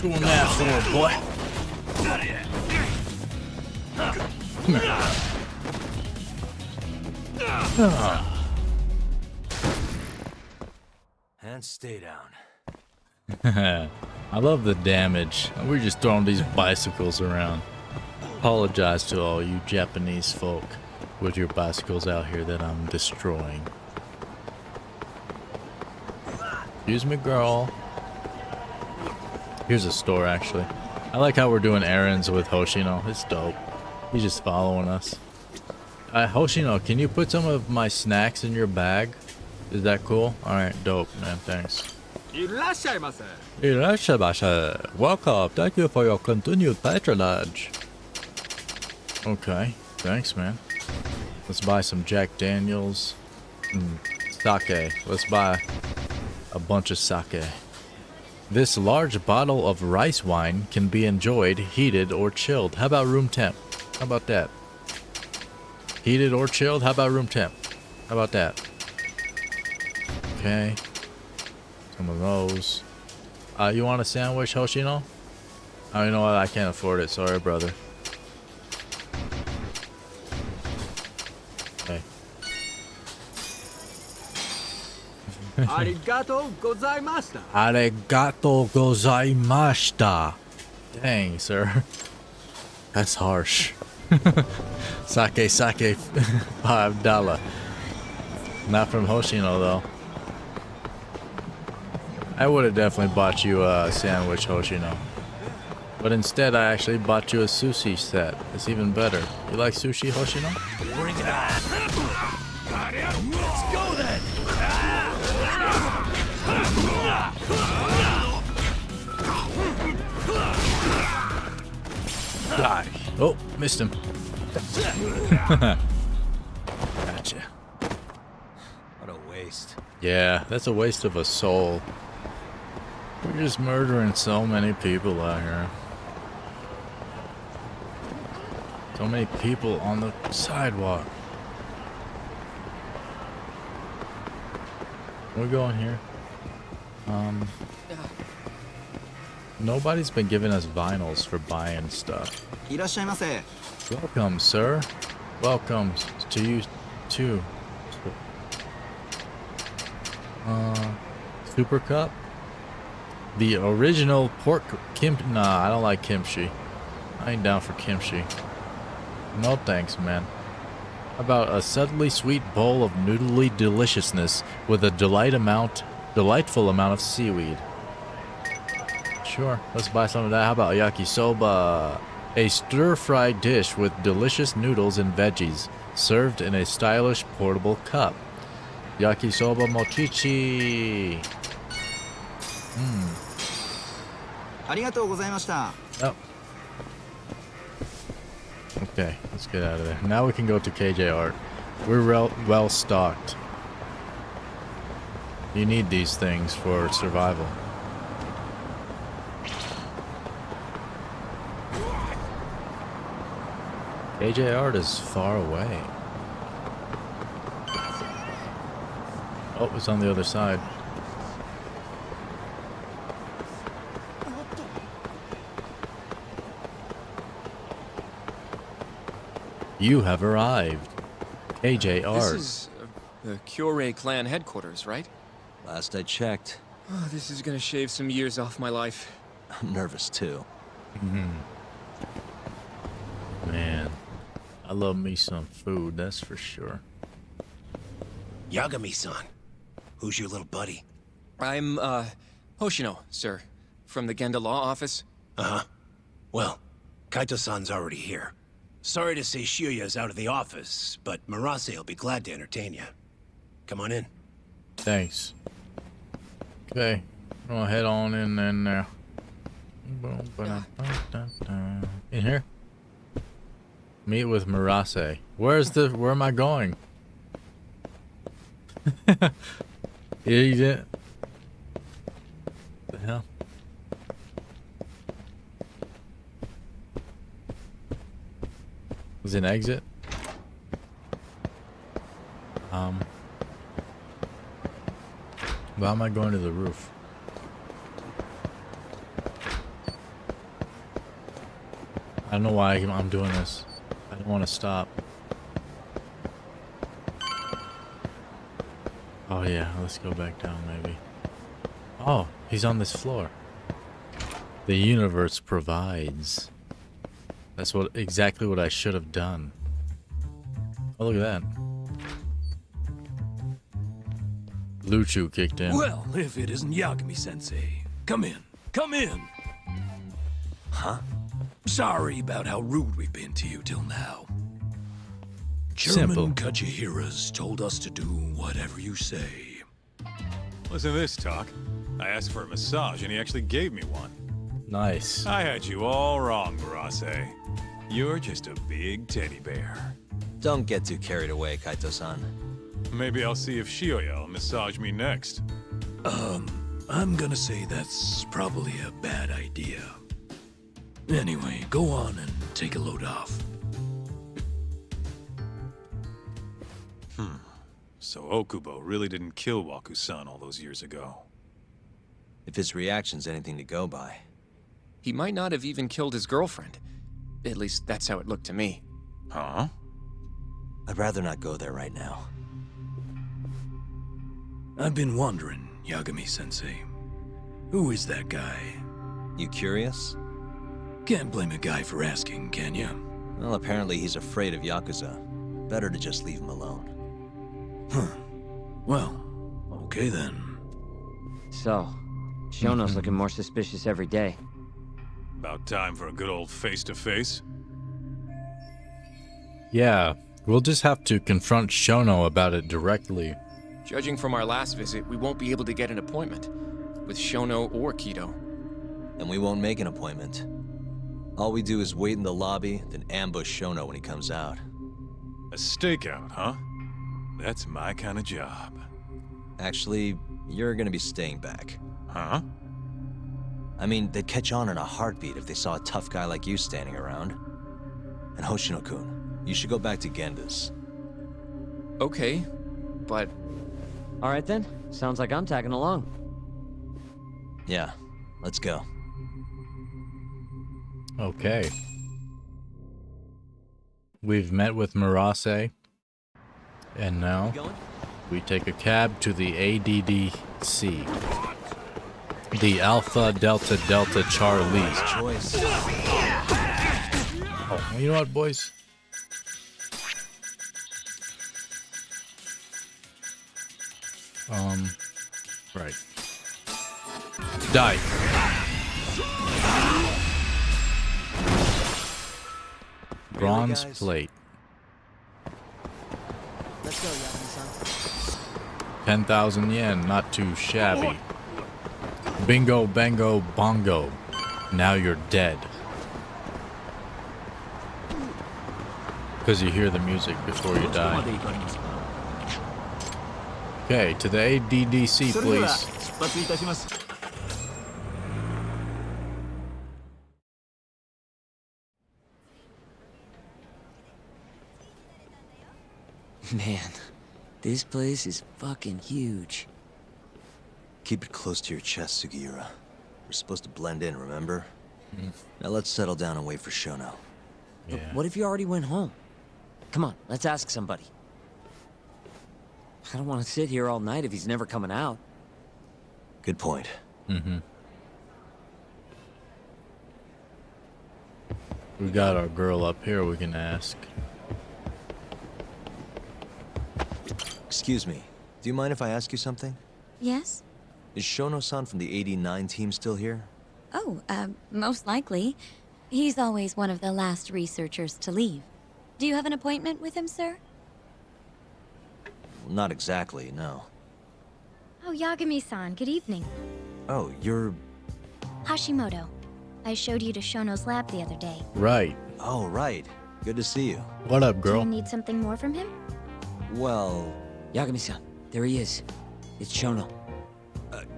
doing that for, boy? Come here. And stay down. I love the damage. We're just throwing these bicycles around. Apologize to all you Japanese folk with your bicycles out here that I'm destroying. Excuse me, girl. Here's a store, actually. I like how we're doing errands with Hoshino. It's dope. He's just following us. Hoshino, can you put some of my snacks in your bag? Is that cool? Alright, dope, man. Thanks. Welcome. Thank you for your continued patronage. Okay. Thanks, man. Let's buy some Jack Daniels. Sake. Let's buy a bunch of sake. This large bottle of rice wine can be enjoyed heated or chilled. How about room temp? How about that? Heated or chilled? How about room temp? How about that? Okay. Some of those. You want a sandwich, Hoshino? Oh, you know what? I can't afford it. Sorry, brother. Okay. Arigato gozaimashita. Arigato gozaimashita. Dang, sir. That's harsh. Sake, $5. Not from Hoshino, though. I would have definitely bought you a sandwich, Hoshino. But instead, I actually bought you a sushi set. It's even better. You like sushi, Hoshino? Bring it on. Let's go then. Die. Oh, missed him. Gotcha. What a waste. Yeah, that's a waste of a soul. We're just murdering so many people out here. So many people on the sidewalk. We're going here. Nobody's been giving us vinyls for buying stuff. Welcome, sir. Welcome to you too. Super Cup? The original pork Nah, I don't like kimchi. I ain't down for kimchi. No thanks, man. How about a subtly sweet bowl of noodly deliciousness with a delight amount delightful amount of seaweed. Sure, let's buy some of that. How about yakisoba? A stir-fried dish with delicious noodles and veggies, served in a stylish portable cup. Yakisoba mochichi. Oh. Okay, let's get out of there. Now we can go to KJ Art. We're well stocked. You need these things for survival. KJ Art is far away. Oh, it's on the other side. You have arrived. KJ Art. This is the Kyorei clan headquarters, right? Last I checked. Oh, this is gonna shave some years off my life. I'm nervous too. Man, I love me some food, that's for sure. Yagami-san, who's your little buddy? I'm, Hoshino, sir, from the Genda Law Office. Uh-huh. Well, Kaito-san's already here. Sorry to say Shiuya's out of the office, but Murase will be glad to entertain you. Come on in. Thanks. Okay, I'm gonna head on in there. In here? Meet with Murase. Where am I going? You didn't. The hell? Was it an exit? Why am I going to the roof? I don't know why I'm doing this. I don't want to stop. Oh yeah, let's go back down maybe. Oh, he's on this floor. The universe provides. That's exactly what I should have done. Oh, look at that. Luchu kicked in. Well, if it isn't Yagami-sensei. Come in. Come in. Huh? Sorry about how rude we've been to you till now. Simple. Chairman Kachihira's told us to do whatever you say. Listen to this, Talk. I asked for a massage and he actually gave me one. Nice. I had you all wrong, Murase. You're just a big teddy bear. Don't get too carried away, Kaito-san. Maybe I'll see if Shiuya will massage me next. I'm gonna say that's probably a bad idea. Anyway, go on and take a load off. So Okubo really didn't kill Waku-san all those years ago. If his reaction's anything to go by. He might not have even killed his girlfriend. At least that's how it looked to me. Huh? I'd rather not go there right now. I've been wondering, Yagami-sensei. Who is that guy? You curious? Can't blame a guy for asking, can you? Well, apparently he's afraid of Yakuza. Better to just leave him alone. Huh. Well, okay then. So, Shono's looking more suspicious every day. About time for a good old face-to-face. Yeah, we'll just have to confront Shono about it directly. Judging from our last visit, we won't be able to get an appointment with Shono or Kido. And we won't make an appointment. All we do is wait in the lobby, then ambush Shono when he comes out. A stakeout, huh? That's my kind of job. Actually, you're gonna be staying back. Huh? I mean, they'd catch on in a heartbeat if they saw a tough guy like you standing around. And Hoshino-kun, you should go back to Genda's. Okay, but... All right then, sounds like I'm tagging along. Yeah, let's go. Okay. We've met with Murase. And now, we take a cab to the ADDC. The Alpha Delta Delta Charlie. Choice. Oh, you know what, boys? Right. Die. Bronze guys? plate. Let's go, Yagami-san. 10,000 yen, not too shabby. Bingo, bango, bongo. Now you're dead. Because you hear the music before you die. Okay, to the ADDC, please. Man, this place is fucking huge. Keep it close to your chest, Sugiura. We're supposed to blend in, remember? Now let's settle down and wait for Shono. But what if you already went home? Come on, let's ask somebody. I don't want to sit here all night if he's never coming out. Good point. We got our girl up here we can ask. Excuse me, do you mind if I ask you something? Yes? Is Shono-san from the 89 team still here? Oh, most likely. He's always one of the last researchers to leave. Do you have an appointment with him, sir? Well, not exactly, no. Oh, Yagami-san, good evening. Oh, you're... Hashimoto. I showed you to Shono's lab the other day. Right. Oh, right. Good to see you. What up, Do girl? you need something more from him? Well... Yagami-san, there he is. It's Shono.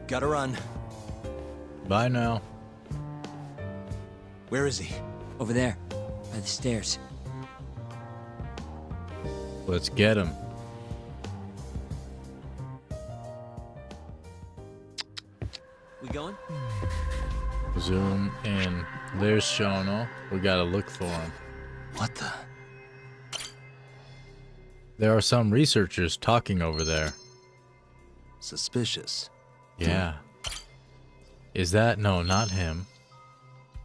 Gotta run. Bye now. Where is he? Over there, by the stairs. Let's get him. We going? Zoom in. There's Shono. We gotta look for him. What the? There are some researchers talking over there. Suspicious. Yeah. Is that? No, not him.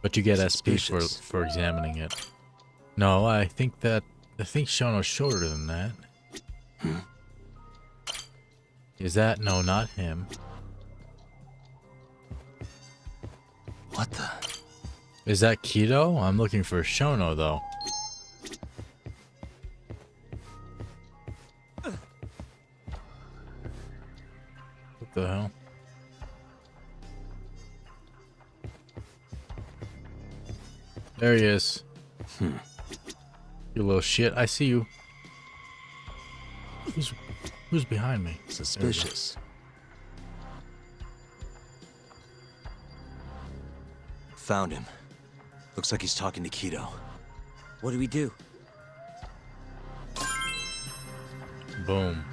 But you get SP for examining it. No, I think Shono's shorter than that. Is that? No, not him. What the? Is that Kido? I'm looking for Shono though. What the hell? There he is. You little shit. I see you. Who's behind me? Suspicious. Found him. Looks like he's talking to Kido. What do we do? Boom.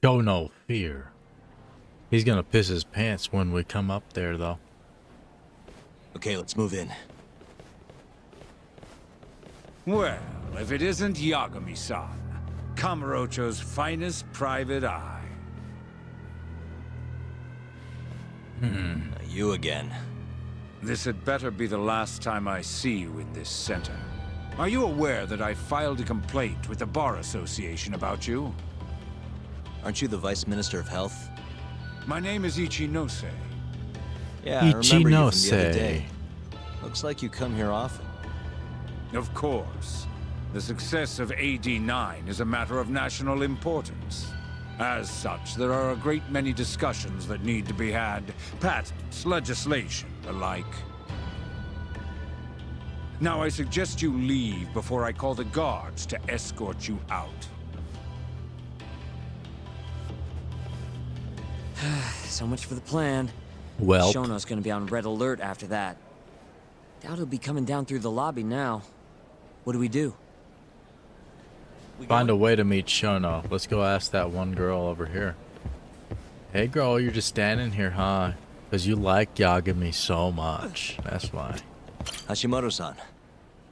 Show no fear. He's gonna piss his pants when we come up there, though. Okay, let's move in. Well, if it isn't Yagami-san, Kamurocho's finest private eye. You again. This had better be the last time I see you in this center. Are you aware that I filed a complaint with the Bar Association about you? Aren't you the Vice Minister of Health? My name is Ichinose. Yeah, I remember you from the other Ichinose. day. Looks like you come here often. Of course. The success of AD9 is a matter of national importance. As such, there are a great many discussions that need to be had. Patents, legislation, the like. Now I suggest you leave before I call the guards to escort you out. So much for the plan. Well. Shono's gonna be on red alert after that. Doubt he'll be coming down through the lobby now. What do we do? Find a way to meet Shono. Let's go ask that one girl over here. Hey girl, you're just standing here, huh? Because you like Yagami so much. That's why. Hashimoto-san.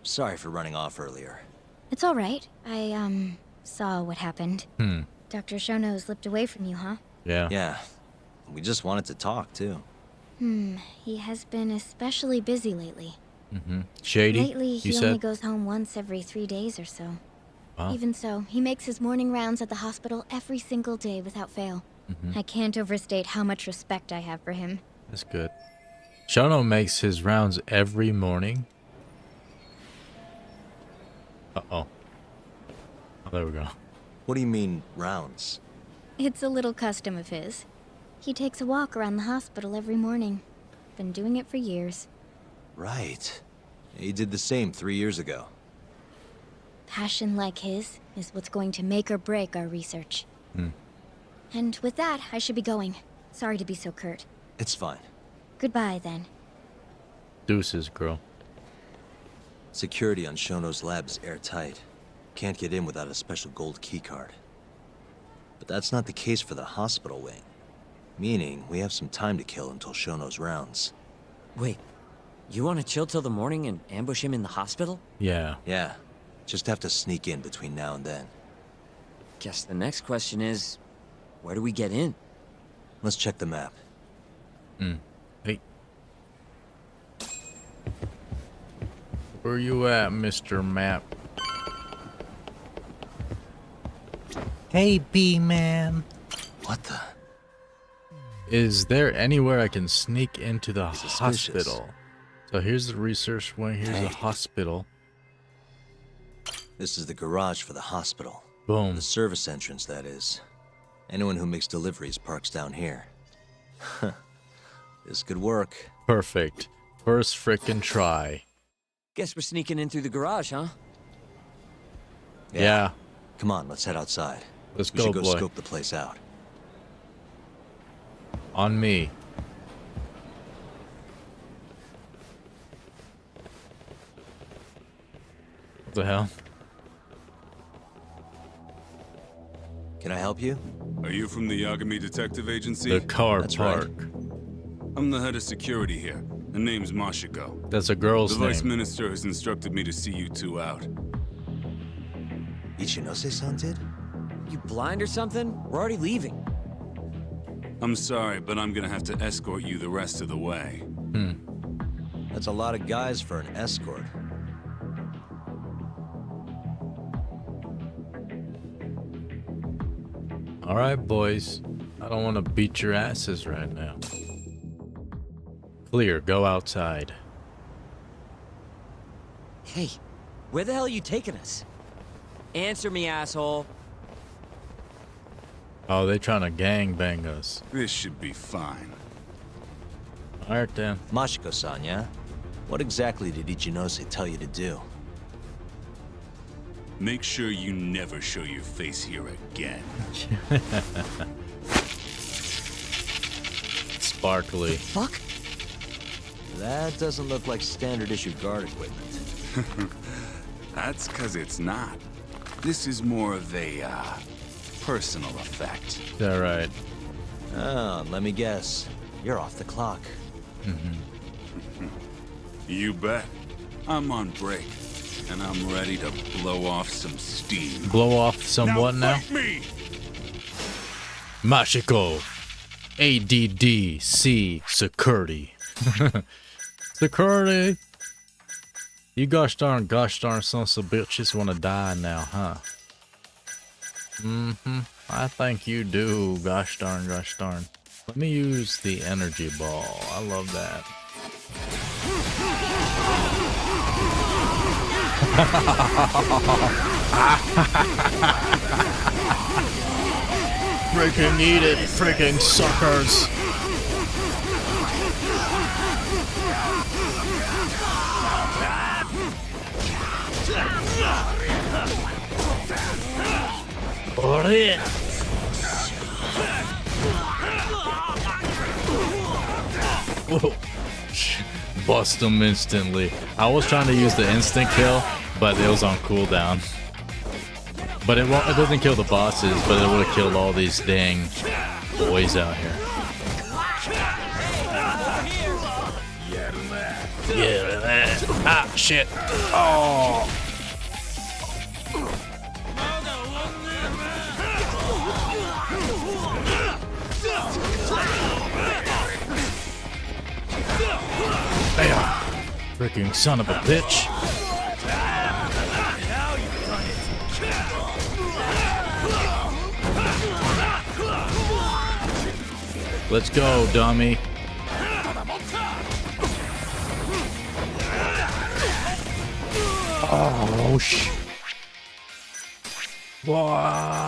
Sorry for running off earlier. It's all right. I, saw what happened. Dr. Shono slipped away from you, huh? Yeah. Yeah. We just wanted to talk, too. He has been especially busy lately. Shady, Lately, you he said? only goes home once every 3 days or so. Wow. Even so, he makes his morning rounds at the hospital every single day without fail. I can't overstate how much respect I have for him. That's good. Shono makes his rounds every morning. Uh-oh. Oh, there we go. What do you mean, rounds? It's a little custom of his. He takes a walk around the hospital every morning. Been doing it for years. Right. He did the same 3 years ago. Passion like his is what's going to make or break our research. And with that, I should be going. Sorry to be so curt. It's fine. Goodbye, then. Deuces, girl. Security on Shono's lab is airtight. Can't get in without a special gold keycard. But that's not the case for the hospital wing. Meaning, we have some time to kill until Shono's rounds. Wait, you want to chill till the morning and ambush him in the hospital? Yeah. Yeah. Just have to sneak in between now and then. Guess the next question is, where do we get in? Let's check the map. Hey. Where you at, Mr. Map? Hey, B-Man. What the? Is there anywhere I can sneak into the Suspicious. hospital? So here's the research wing, here's the hospital. This is the garage for the hospital. Boom. The service entrance, that is. Anyone who makes deliveries parks down here. This could work. Perfect. First frickin' try. Guess we're sneaking in through the garage, huh? Yeah. Come on, let's head outside. Let's We go, should go boy. scope the place out. On me. What the hell? Can I help you? Are you from the Yagami Detective Agency? The car That's park. I'm the head of security here. The name's Mashiko. That's a girl's The Vice name. Minister has instructed me to see you two out. Ichinose-san did? You blind or something? We're already leaving. I'm sorry, but I'm gonna have to escort you the rest of the way. That's a lot of guys for an escort. Alright, boys. I don't want to beat your asses right now. Clear, go outside. Hey, where the hell are you taking us? Answer me, asshole. Oh, they trying to gangbang us. This should be fine. Alright then. Mashiko-san, yeah? What exactly did Ichinose tell you to do? Make sure you never show your face here again. Sparkly. Fuck? That doesn't look like standard issue guard equipment. That's 'cause it's not. This is more of a, personal effect. Is that right? Oh, let me guess. You're off the clock. You bet. I'm on break, and I'm ready to blow off some steam. Blow off some what now? Fight me! Mashiko. ADDC security. Security. You gosh darn sons of bitches wanna die now, huh? I think you do, gosh darn. Let me use the energy ball. I love that. Freaking eat it, freaking suckers. Whoa. Bust them instantly. I was trying to use the instant kill, but it was on cooldown. But it doesn't kill the bosses, but it would have killed all these dang boys out here. Yeah, ah, shit. Oh. Damn. Freaking son of a bitch. Let's go, dummy. Oh, wow.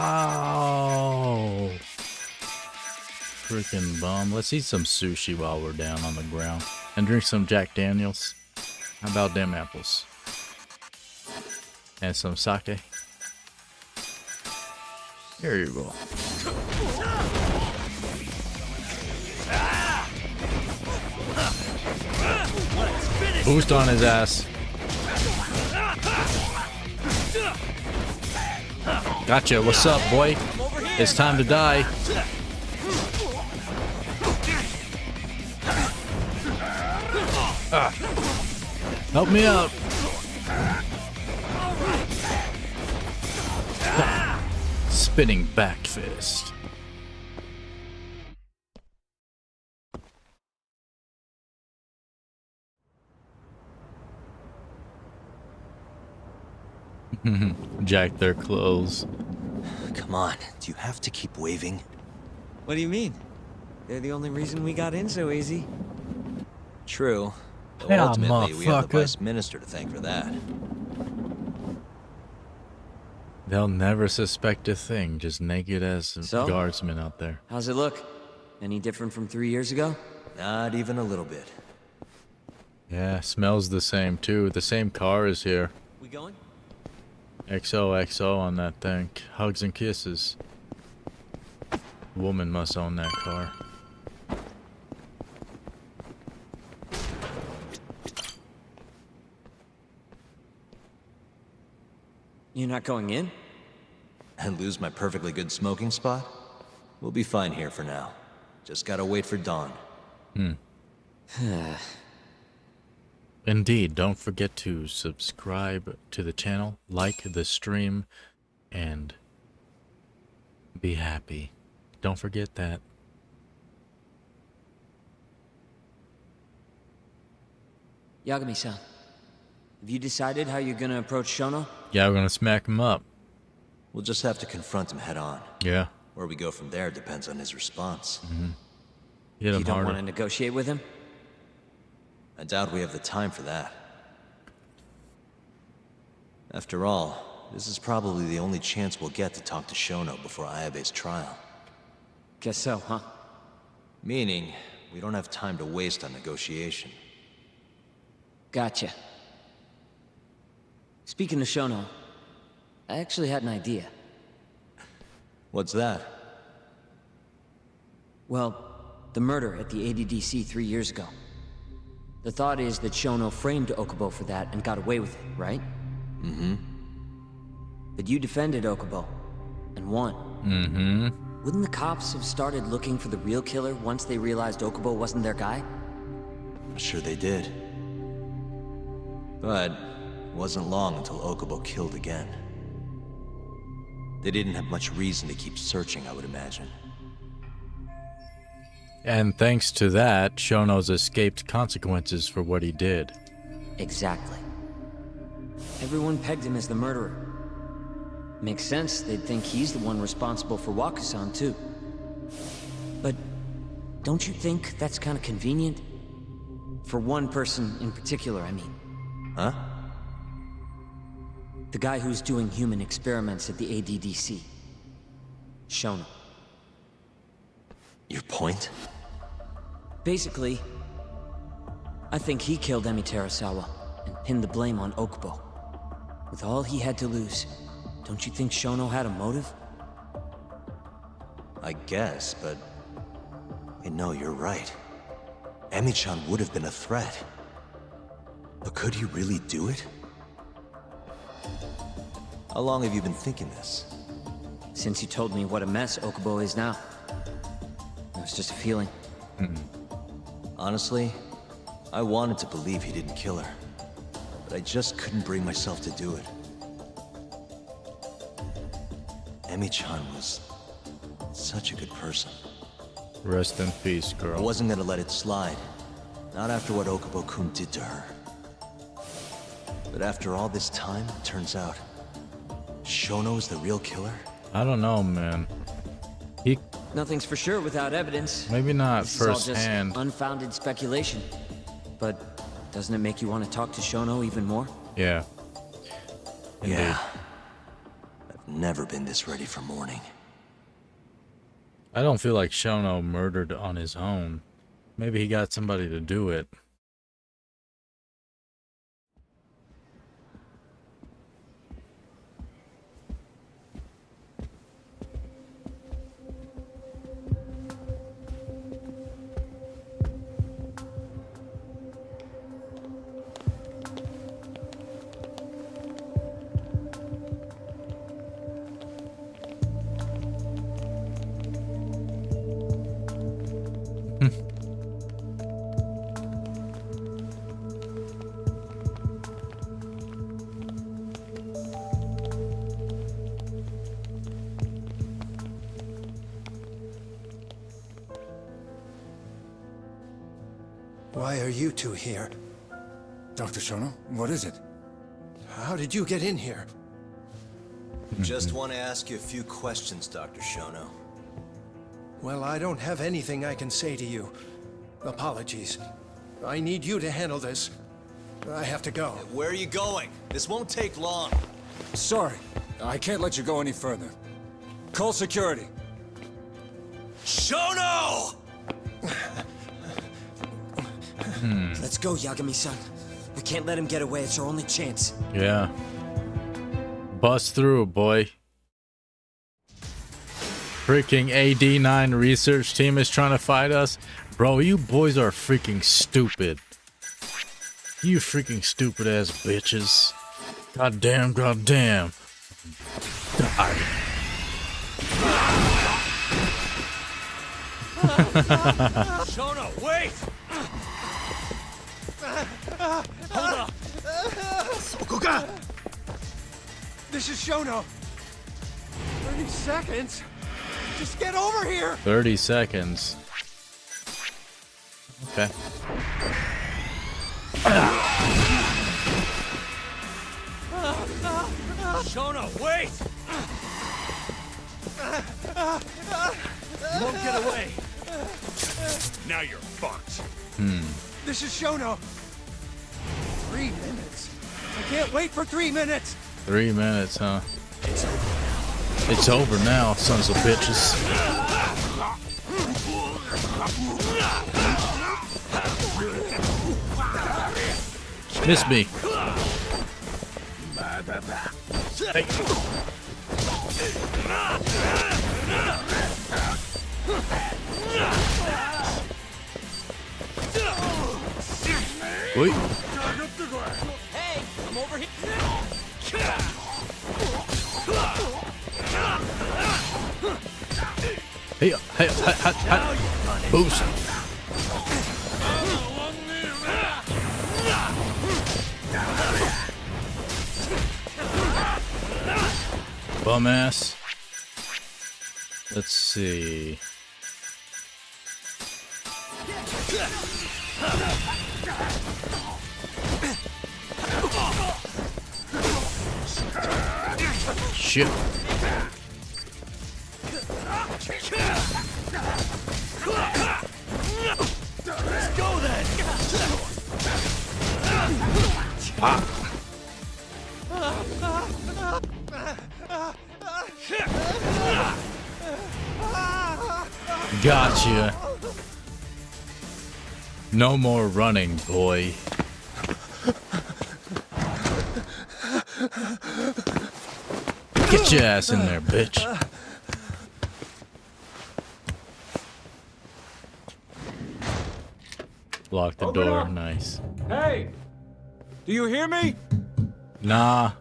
Freaking bum. Let's eat some sushi while we're down on the ground. And drink some Jack Daniels. How about them apples? And some sake. Here you go. Boost on his ass. Gotcha. What's up, boy? It's time to die. Help me out. Spinning back fist. Jack their clothes. Come on, do you have to keep waving? What do you mean? They're the only reason we got in so easy. True. Though Yeah, ultimately, we have the motherfucker. Vice Minister to thank for that. They'll never suspect a thing, just naked as So? guardsmen out there. How's it look? Any different from 3 years ago? Not even a little bit. Yeah, smells the same too. The same car is here. We going? XOXO on that thing. Hugs and kisses. Woman must own that car. You're not going in? And lose my perfectly good smoking spot? We'll be fine here for now. Just gotta wait for dawn. Indeed, don't forget to subscribe to the channel, like the stream, and be happy. Don't forget that. Yagami-san, have you decided how you're gonna approach Shono? Yeah, we're gonna smack him up. We'll just have to confront him head on. Yeah. Where we go from there depends on his response. Hit him You don't harder. want to negotiate with him? I doubt we have the time for that. After all, this is probably the only chance we'll get to talk to Shono before Ayabe's trial. Guess so, huh? Meaning, we don't have time to waste on negotiation. Gotcha. Speaking of Shono, I actually had an idea. What's that? Well, the murder at the ADDC 3 years ago. The thought is that Shono framed Okubo for that and got away with it, right? Mm-hmm. But you defended Okubo, and won. Mm-hmm. Wouldn't the cops have started looking for the real killer once they realized Okubo wasn't their guy? I'm sure they did. But it wasn't long until Okubo killed again. They didn't have much reason to keep searching, I would imagine. And thanks to that, Shono's escaped consequences for what he did. Exactly. Everyone pegged him as the murderer. Makes sense, they'd think he's the one responsible for Wakusan, too. But don't you think that's kind of convenient? For one person in particular, I mean. Huh? The guy who's doing human experiments at the ADDC. Shono. Your point? Basically, I think he killed Emi Terasawa and pinned the blame on Okubo. With all he had to lose, don't you think Shono had a motive? I guess, but... no, you're right. Emi-chan would have been a threat. But could he really do it? How long have you been thinking this? Since you told me what a mess Okubo is now. It was just a feeling. Honestly, I wanted to believe he didn't kill her. But I just couldn't bring myself to do it. Emi-chan was such a good person. Rest in peace, girl. I wasn't gonna let it slide. Not after what Okubo-kun did to her. But after all this time, it turns out... Shono is the real killer? I don't know, man. He Nothing's for sure without evidence. Maybe not This is all firsthand. just unfounded speculation. But doesn't it make you want to talk to Shono even more? Yeah. Indeed. Yeah. I've never been this ready for morning. I don't feel like Shono murdered on his own. Maybe he got somebody to do it. Why are you two here? Dr. Shono, what is it? How did you get in here? Just want to ask you a few questions, Dr. Shono. Well, I don't have anything I can say to you. Apologies. I need you to handle this. I have to go. Where are you going? This won't take long. Sorry, I can't let you go any further. Call security. Shono! Let's go, Yagami-san. We can't let him get away. It's our only chance. Yeah. Bust through, boy. Freaking AD9 research team is trying to fight us. Bro, you boys are freaking stupid. You freaking stupid ass bitches. Goddamn, goddamn. Die. Shono, wait! Hold up! Sokoga! This is Shono. 30 seconds. Just get over here. 30 seconds. Okay. Shono, wait! You won't get away. Now you're fucked. This is Shono. 3 minutes. I can't wait for 3 minutes. 3 minutes, huh? It's over now, sons of bitches. Miss me. Hey. Wait. Hey, I'm over here. Hey, hey, hey, boost. Bum ass. Let's see. Shit. Let's go then. Ah. Gotcha. No more running, boy. Get your ass in there, bitch. Lock the Open door. up. Nice. Hey! Do you hear me? Nah.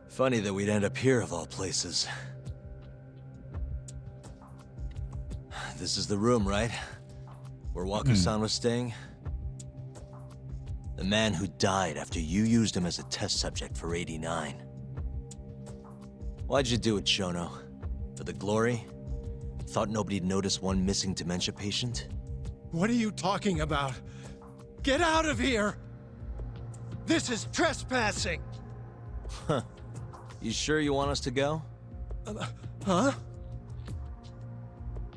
Funny that we'd end up here of all places. This is the room, right? Where Waku-san was staying? The man who died after you used him as a test subject for 89. Why'd you do it, Shono? For the glory? Thought nobody'd notice one missing dementia patient? What are you talking about? Get out of here! This is trespassing! Huh. You sure you want us to go? Huh?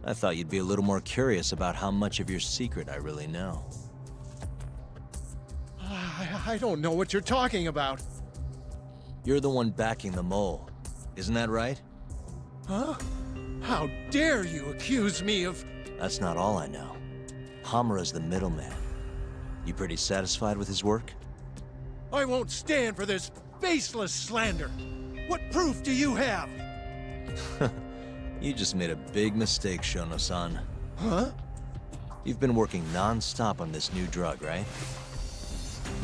I thought you'd be a little more curious about how much of your secret I really know. I don't know what you're talking about. You're the one backing the mole. Isn't that right? Huh? How dare you accuse me of... That's not all I know. Hamura's the middleman. You pretty satisfied with his work? I won't stand for this baseless slander. What proof do you have? You just made a big mistake, Shono-san. Huh? You've been working non-stop on this new drug, right?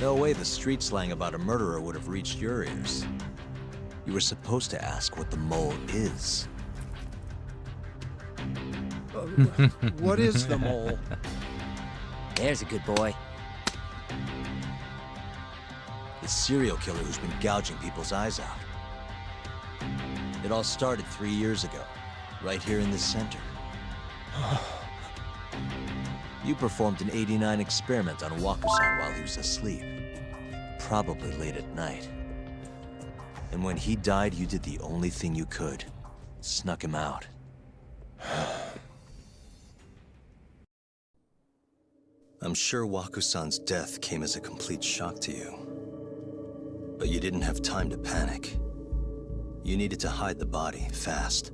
No way the street slang about a murderer would have reached your ears. You were supposed to ask what the mole is. What is the mole? There's a good boy. The serial killer who's been gouging people's eyes out. It all started 3 years ago, right here in this center. You performed an '89 experiment on Waku-san while he was asleep. Probably late at night. And when he died, you did the only thing you could. Snuck him out. I'm sure Waku-san's death came as a complete shock to you. But you didn't have time to panic. You needed to hide the body, fast.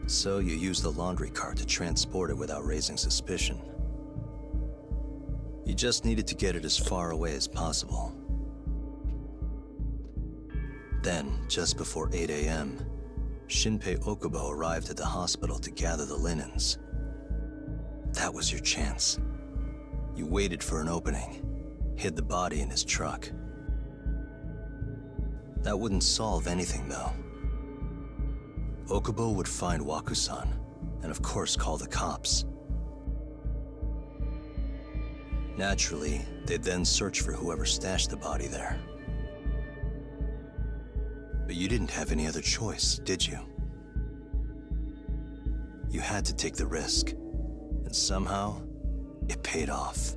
So you used the laundry cart to transport it without raising suspicion. You just needed to get it as far away as possible. Then, just before 8 a.m., Shinpei Okubo arrived at the hospital to gather the linens. That was your chance. You waited for an opening, hid the body in his truck. That wouldn't solve anything, though. Okubo would find Waku-san, and of course call the cops. Naturally, they'd then search for whoever stashed the body there. But you didn't have any other choice, did you? You had to take the risk, and somehow, it paid off.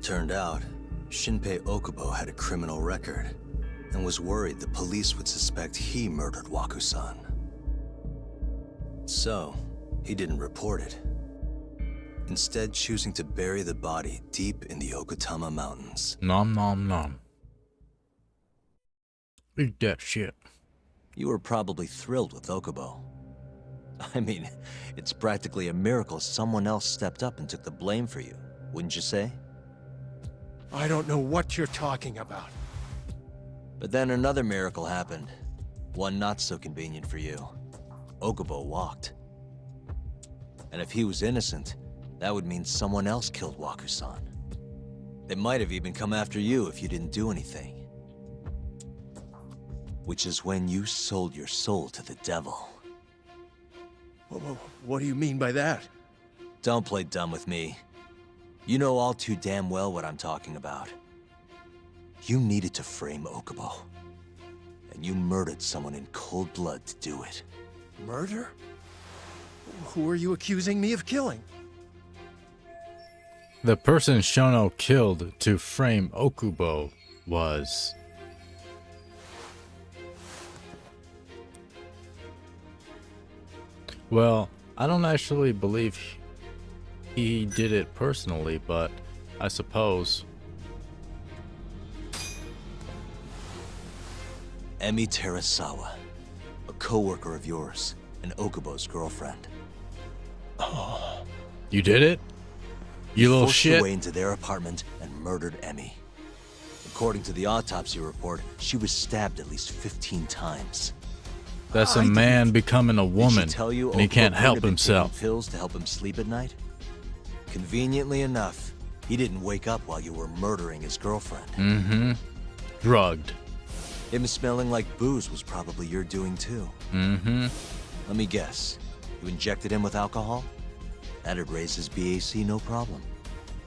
Turned out, Shinpei Okubo had a criminal record, and was worried the police would suspect he murdered Waku-san. So, he didn't report it. Instead choosing to bury the body deep in the Okutama Mountains. Nom nom nom. Eat that shit. You were probably thrilled with Okubo. I mean, it's practically a miracle someone else stepped up and took the blame for you, wouldn't you say? I don't know what you're talking about. But then another miracle happened. One not so convenient for you. Okubo walked. And if he was innocent, that would mean someone else killed Waku-san. They might have even come after you if you didn't do anything. Which is when you sold your soul to the devil. What do you mean by that? Don't play dumb with me. You know all too damn well what I'm talking about. You needed to frame Okubo. And you murdered someone in cold blood to do it. Murder? Who are you accusing me of killing? The person Shono killed to frame Okubo was... Well, I don't actually believe he did it personally, but I suppose. Emi Terasawa, a co-worker of yours, and Okubo's girlfriend. Oh, you did it? You little forced shit. Her way into their apartment and murdered Emi. According to the autopsy report, she was stabbed at least 15 times. That's a man becoming a woman, and he can't help himself. Pills to help him sleep at night? Conveniently enough, he didn't wake up while you were murdering his girlfriend. Mm-hmm. Drugged. Him smelling like booze was probably your doing too. Mm-hmm. Let me guess. You injected him with alcohol? That'd raise his BAC no problem.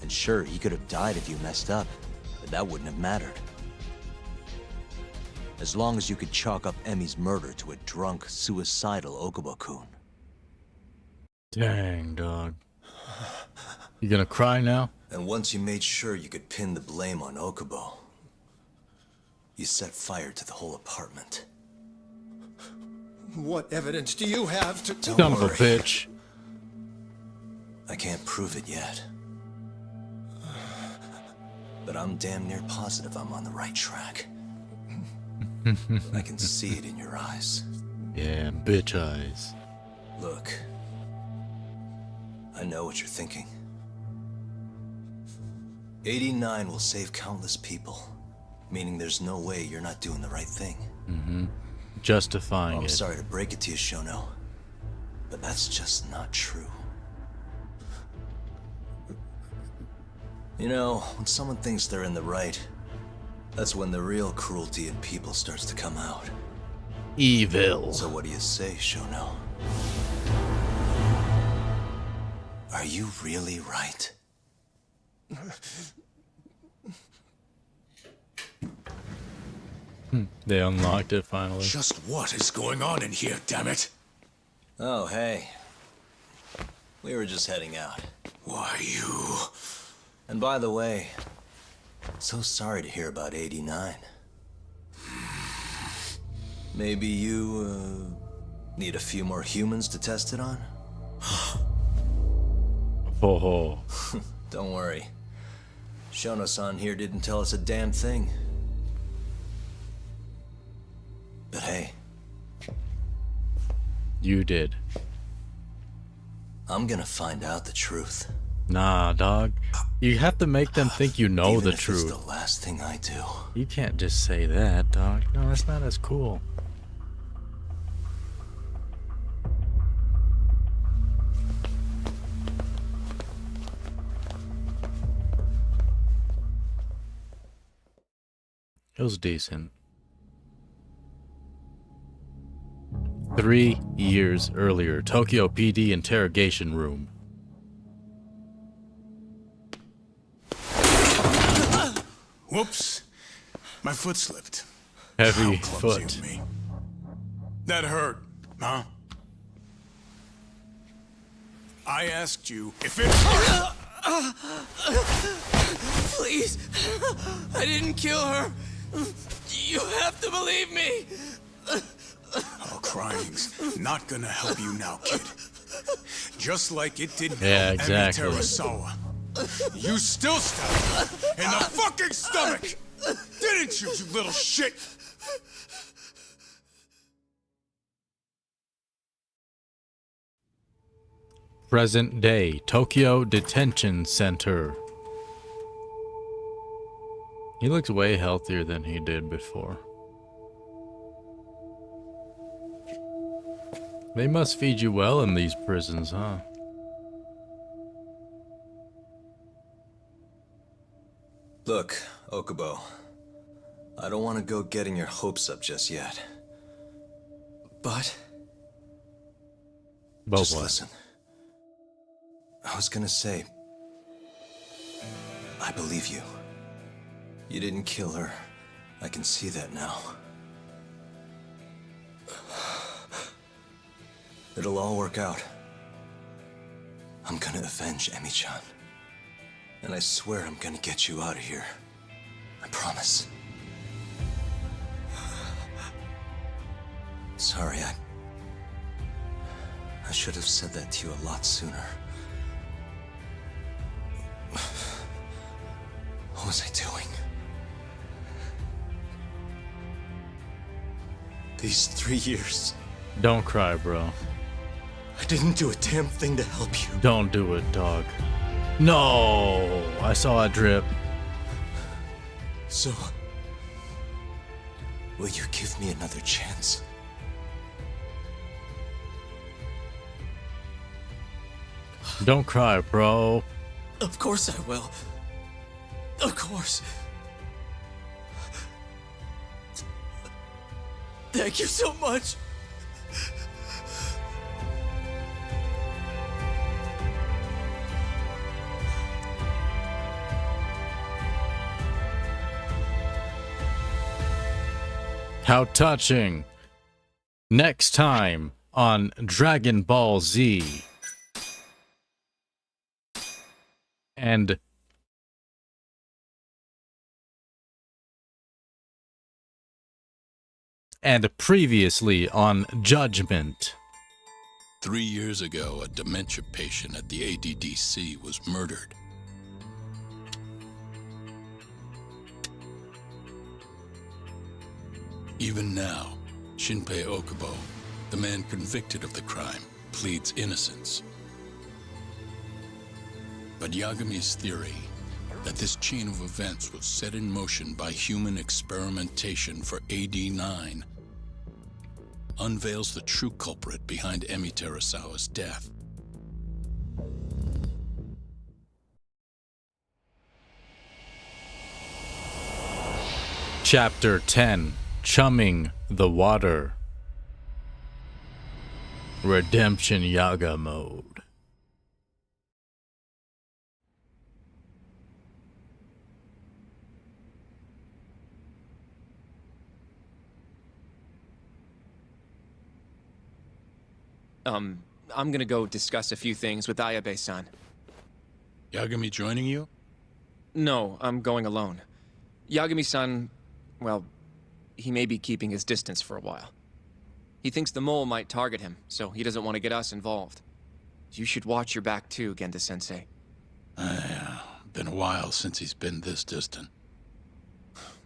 And sure, he could have died if you messed up, but that wouldn't have mattered. As long as you could chalk up Emi's murder to a drunk, suicidal Okubo-kun. Dang, dog. You gonna cry now? And once you made sure you could pin the blame on Okubo, you set fire to the whole apartment. What evidence do you have to... Son of a bitch. I can't prove it yet. But I'm damn near positive I'm on the right track. I can see it in your eyes. Yeah, bitch eyes. Look, I know what you're thinking. 89 will save countless people, meaning there's no way you're not doing the right thing. Mm-hmm. Justifying I'm it. sorry to break it to you, Shono, but that's just not true. You know, when someone thinks they're in the right, that's when the real cruelty in people starts to come out. Evil. So what do you say, Shono? Are you really right? They unlocked it finally. Just what is going on in here, damn it? Oh, hey. We were just heading out. Why, you... And by the way, so sorry to hear about 89. Maybe you, need a few more humans to test it on? Oh. Don't worry. Shono-san here didn't tell us a damn thing. But hey. You did. I'm gonna find out the truth. Nah, dog. You have to make them think you know Even the if truth. It's the last thing I do. You can't just say that, dog. No, that's not as cool. It was decent. 3 years earlier, Tokyo PD interrogation room. Whoops. My foot slipped. Heavy How clumsy foot. of me. That hurt, huh? I asked you if it hurt. Please, I didn't kill her. You have to believe me. Oh, crying's not gonna help you now, kid. Just like it didn't Yeah, help exactly. Emi Terasawa. You still stabbed her in the fucking stomach! Didn't you, you little shit? Present day, Tokyo Detention Center. He looks way healthier than he did before. They must feed you well in these prisons, huh? Look, Okubo. I don't want to go getting your hopes up just yet. But... just what? listen. I was gonna say... I believe you. You didn't kill her. I can see that now. It'll all work out. I'm gonna avenge Emi-chan. And I swear I'm gonna get you out of here. I promise. Sorry, I should have said that to you a lot sooner. What was I doing? These 3 years. Don't cry, bro. I didn't do a damn thing to help you. Don't do it, dog. No! I saw a drip. So... will you give me another chance? Don't cry, bro. Of course I will. Of course. Thank you so much. How touching. Next time on Dragon Ball Z. And And previously on Judgment. 3 years ago, a dementia patient at the ADDC was murdered. Even now, Shinpei Okubo, the man convicted of the crime, pleads innocence. But Yagami's theory that this chain of events was set in motion by human experimentation for AD-9 unveils the true culprit behind Emi Terasawa's death. Chapter 10, Chumming the Water. Redemption Yaga mode. I'm gonna go discuss a few things with Ayabe-san. Yagami joining you? No, I'm going alone. Yagami-san, well, he may be keeping his distance for a while. He thinks the mole might target him, so he doesn't want to get us involved. You should watch your back too, Genda-sensei. Been a while since he's been this distant.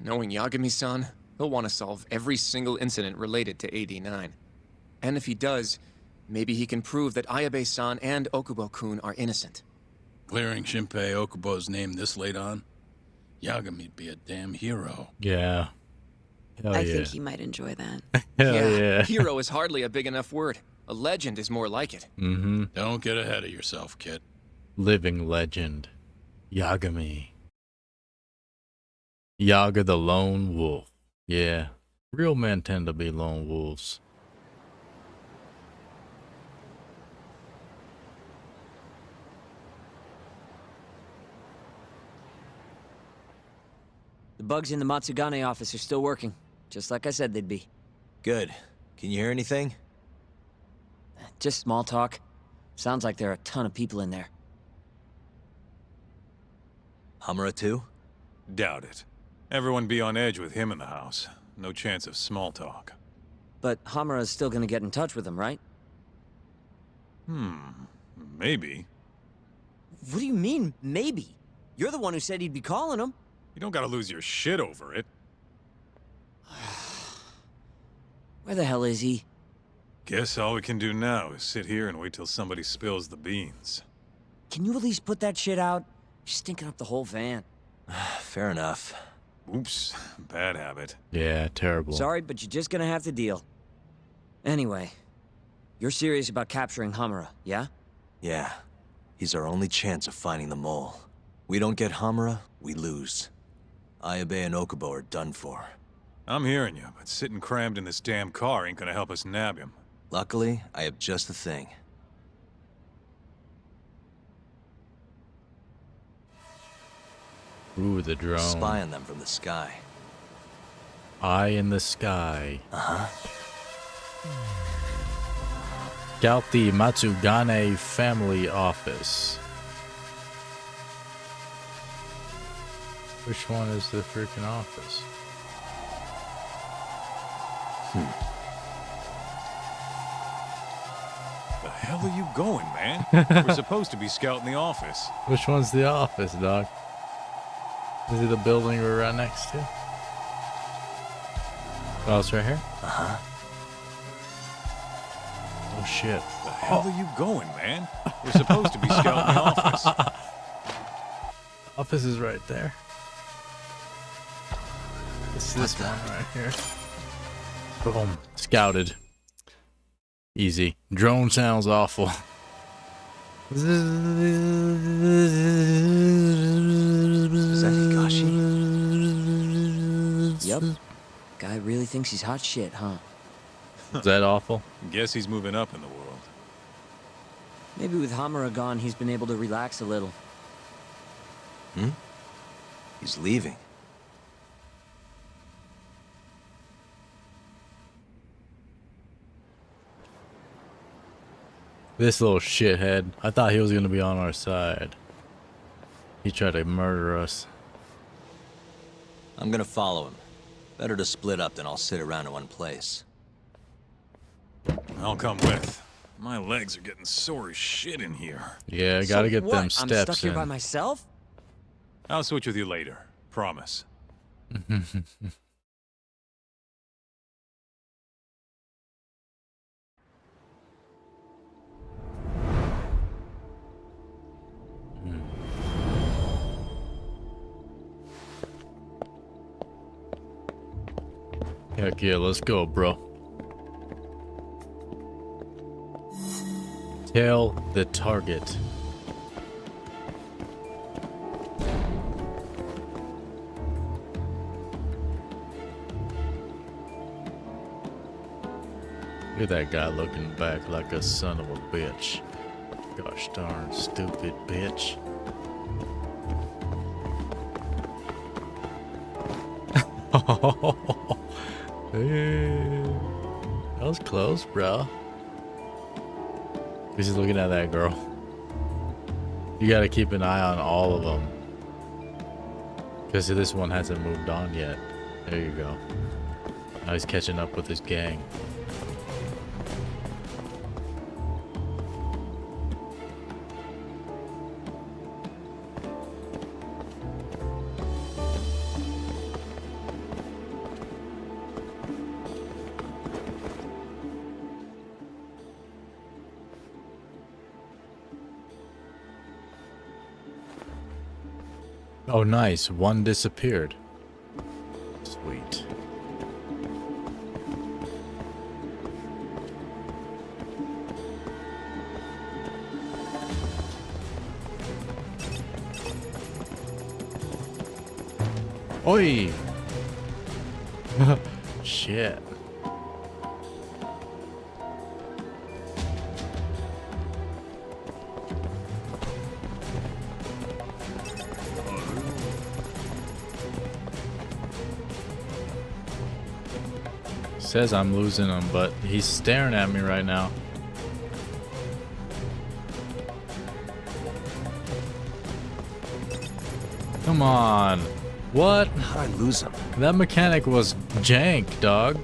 Knowing Yagami-san, he'll want to solve every single incident related to AD-9. And if he does, maybe he can prove that Ayabe-san and Okubo-kun are innocent. Clearing Shinpei Okubo's name this late on? Yagami'd be a damn hero. Yeah. Hell I think he might enjoy that. Hell yeah. Hero is hardly a big enough word. A legend is more like it. Mm-hmm. Don't get ahead of yourself, kid. Living legend. Yagami. Yaga the lone wolf. Yeah. Real men tend to be lone wolves. The bugs in the Matsugane office are still working, just like I said they'd be. Good. Can you hear anything? Just small talk. Sounds like there are a ton of people in there. Hamura too? Doubt it. Everyone be on edge with him in the house. No chance of small talk. But Hamura's still gonna get in touch with him, right? Maybe. What do you mean, maybe? You're the one who said he'd be calling him. You don't gotta lose your shit over it. Where the hell is he? Guess all we can do now is sit here and wait till somebody spills the beans. Can you at least put that shit out? You're stinking up the whole van. Fair enough. Oops, bad habit. Yeah, terrible. Sorry, but you're just gonna have to deal. Anyway, you're serious about capturing Hamura, yeah? Yeah. He's our only chance of finding the mole. We don't get Hamura, we lose. Ayabe and Okubo are done for. I'm hearing you, but sitting crammed in this damn car ain't gonna help us nab him. Luckily, I have just the thing. Ooh, the drone. Spy on them from the sky. Eye in the sky. Uh-huh. Scout the Matsugane family office. Which one is the freaking office? The hell are you going, man? We're supposed to be scouting the office. Which one's the office, dog? Is it the building we're right next to? Oh, it's right here? Uh-huh. Oh, shit. The hell are you going, man? We're supposed to be scouting the office. Office is right there. It's this one right here. Boom. Scouted. Easy. Drone sounds awful. Is that Hikashi? Yup. Guy really thinks he's hot shit, huh? Is that awful? Guess he's moving up in the world. Maybe with Hamura gone, he's been able to relax a little. He's leaving. This little shithead. I thought he was gonna be on our side. He tried to murder us. I'm gonna follow him. Better to split up than all sit around in one place. I'll come with. My legs are getting sore as shit in here. Yeah, I gotta get them I'm steps stuck here in. by myself? I'll switch with you later. Promise. Heck yeah, let's go, bro. Tail the target. Look at that guy looking back like a son of a bitch. Gosh darn stupid bitch. Hey, that was close, bro. He's just looking at that girl. You gotta keep an eye on all of them. Because this one hasn't moved on yet. There you go. Now he's catching up with his gang. Oh, nice. One disappeared. Sweet. Oi! Shit. Says I'm losing him, but he's staring at me right now. Come on. What? How'd I lose him? That mechanic was jank, dog.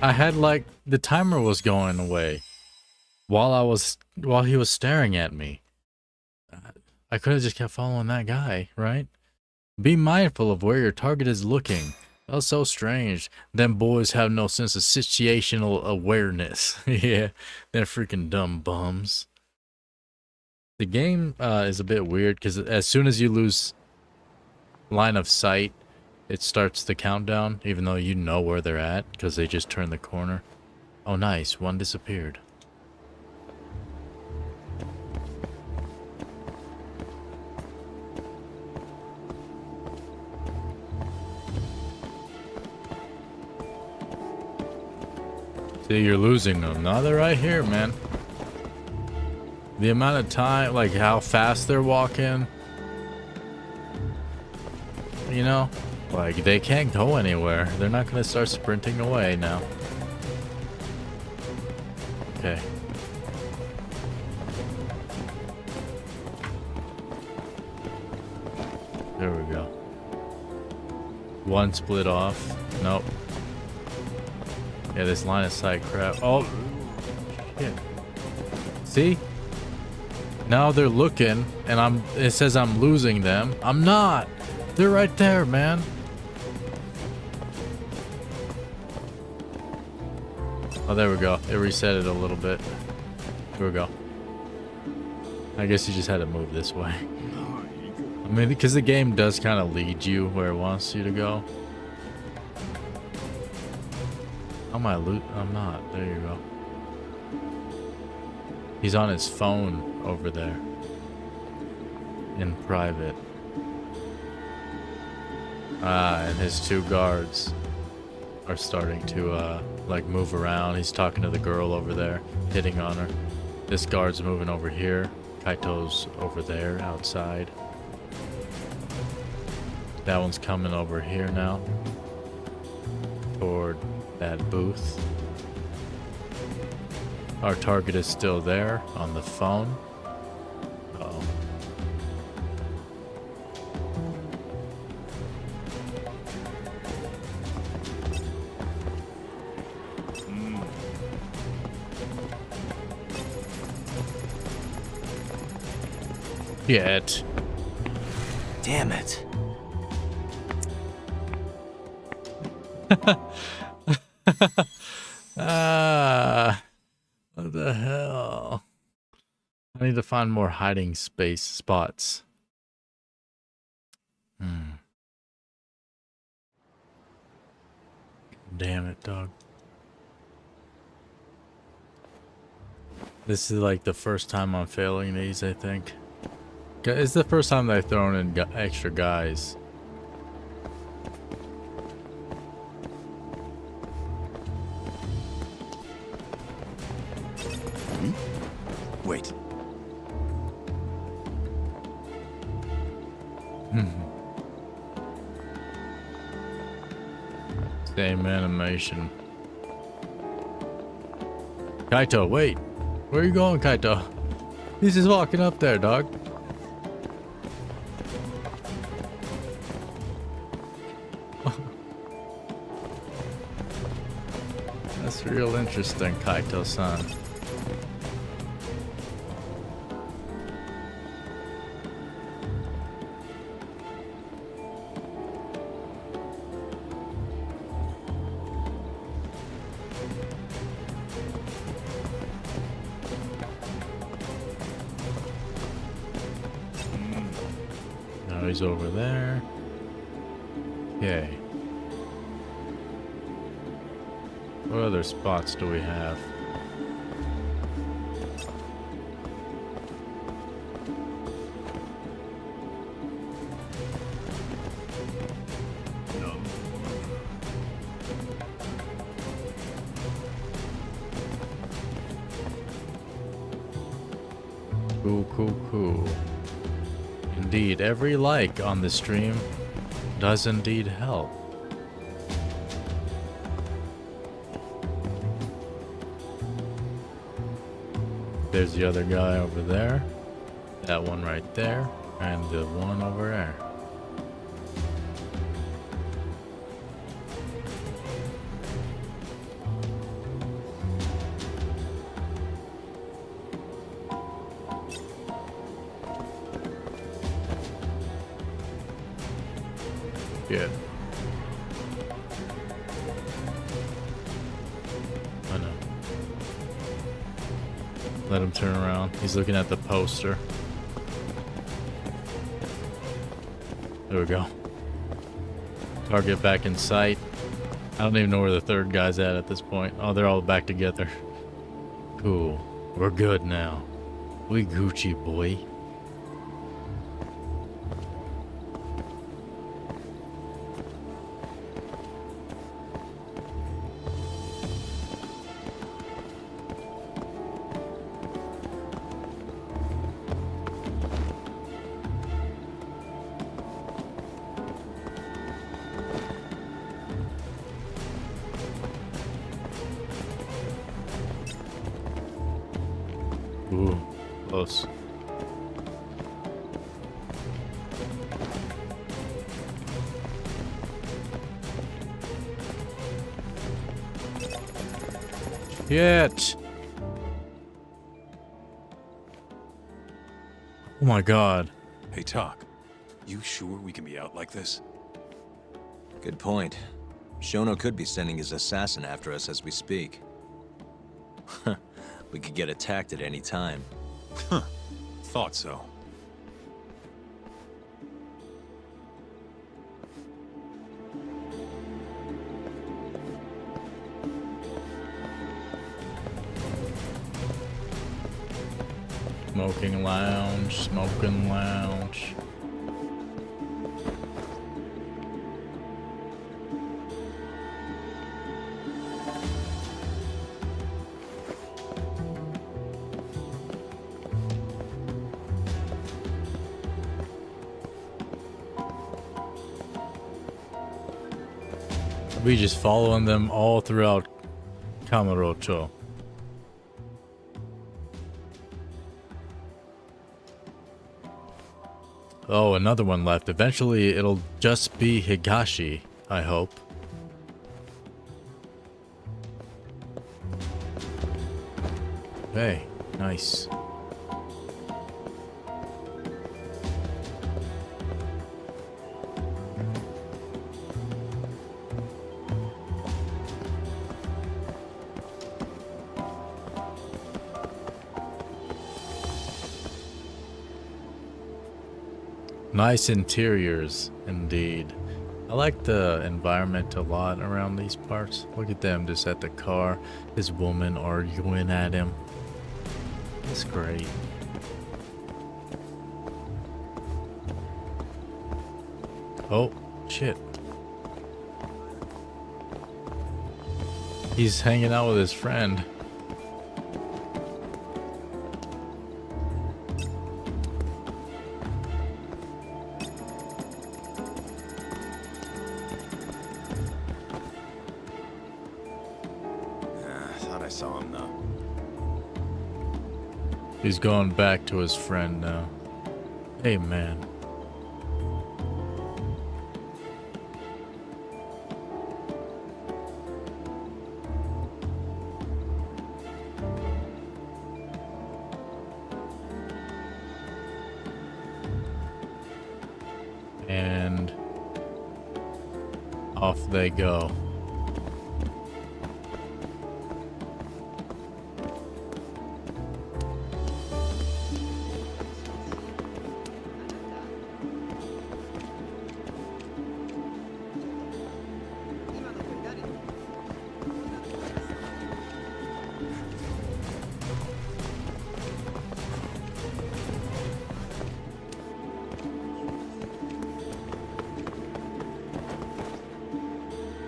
I had like the timer was going away while he was staring at me. I could have just kept following that guy, right? Be mindful of where your target is looking. That was so strange. Them boys have no sense of situational awareness. Yeah, they're freaking dumb bums. The game is a bit weird because as soon as you lose line of sight, it starts the countdown, even though you know where they're at because they just turned the corner. Oh, nice. One disappeared. See, you're losing them. Now they're right here, man. The amount of time, like how fast they're walking. You know, like they can't go anywhere. They're not gonna start sprinting away now. Okay. There we go. One split off. Nope. Yeah, this line of sight crap. Oh, shit. See? Now they're looking, and it says I'm losing them. I'm not. They're right there, man. Oh, there we go. It reset it a little bit. Here we go. I guess you just had to move this way. I mean, because the game does kind of lead you where it wants you to go. Am I loot? I'm not. There you go. He's on his phone over there. In private. And his two guards are starting to, like, move around. He's talking to the girl over there, hitting on her. This guard's moving over here. Kaito's over there, outside. That one's coming over here now. Toward that booth. Our target is still there on the phone. Uh-oh. Shit. Damn it. What the hell? I need to find more hiding space spots. Damn it, dog. This is like the first time I'm failing these, I think. It's the first time they've thrown in extra guys. Wait. Same animation. Kaito, wait. Where are you going, Kaito? He's just walking up there, dog. That's real interesting, Kaito-san. Now he's over there. Okay. What other spots do we have? Cool. Indeed, every like on the stream does indeed help. There's the other guy over there, that one right there, and the one over there. Yeah. I know. Let him turn around. He's looking at the poster. There we go. Target back in sight. I don't even know where the third guy's at this point. Oh, they're all back together. Cool. We're good now. We Gucci, boy. Ooh, close. Shit! Oh my god. Hey, Talk. You sure we can be out like this? Good point. Shono could be sending his assassin after us as we speak. We could get attacked at any time. Huh. Thought so. Smoking lounge, smoking lounge. We just following them all throughout Kamurocho. Oh, another one left. Eventually, it'll just be Higashi, I hope. Hey, nice. Nice interiors, indeed. I like the environment a lot around these parts. Look at them just at the car. His woman arguing at him. It's great. Oh, shit. He's hanging out with his friend. He's going back to his friend now. Hey, man. And off they go.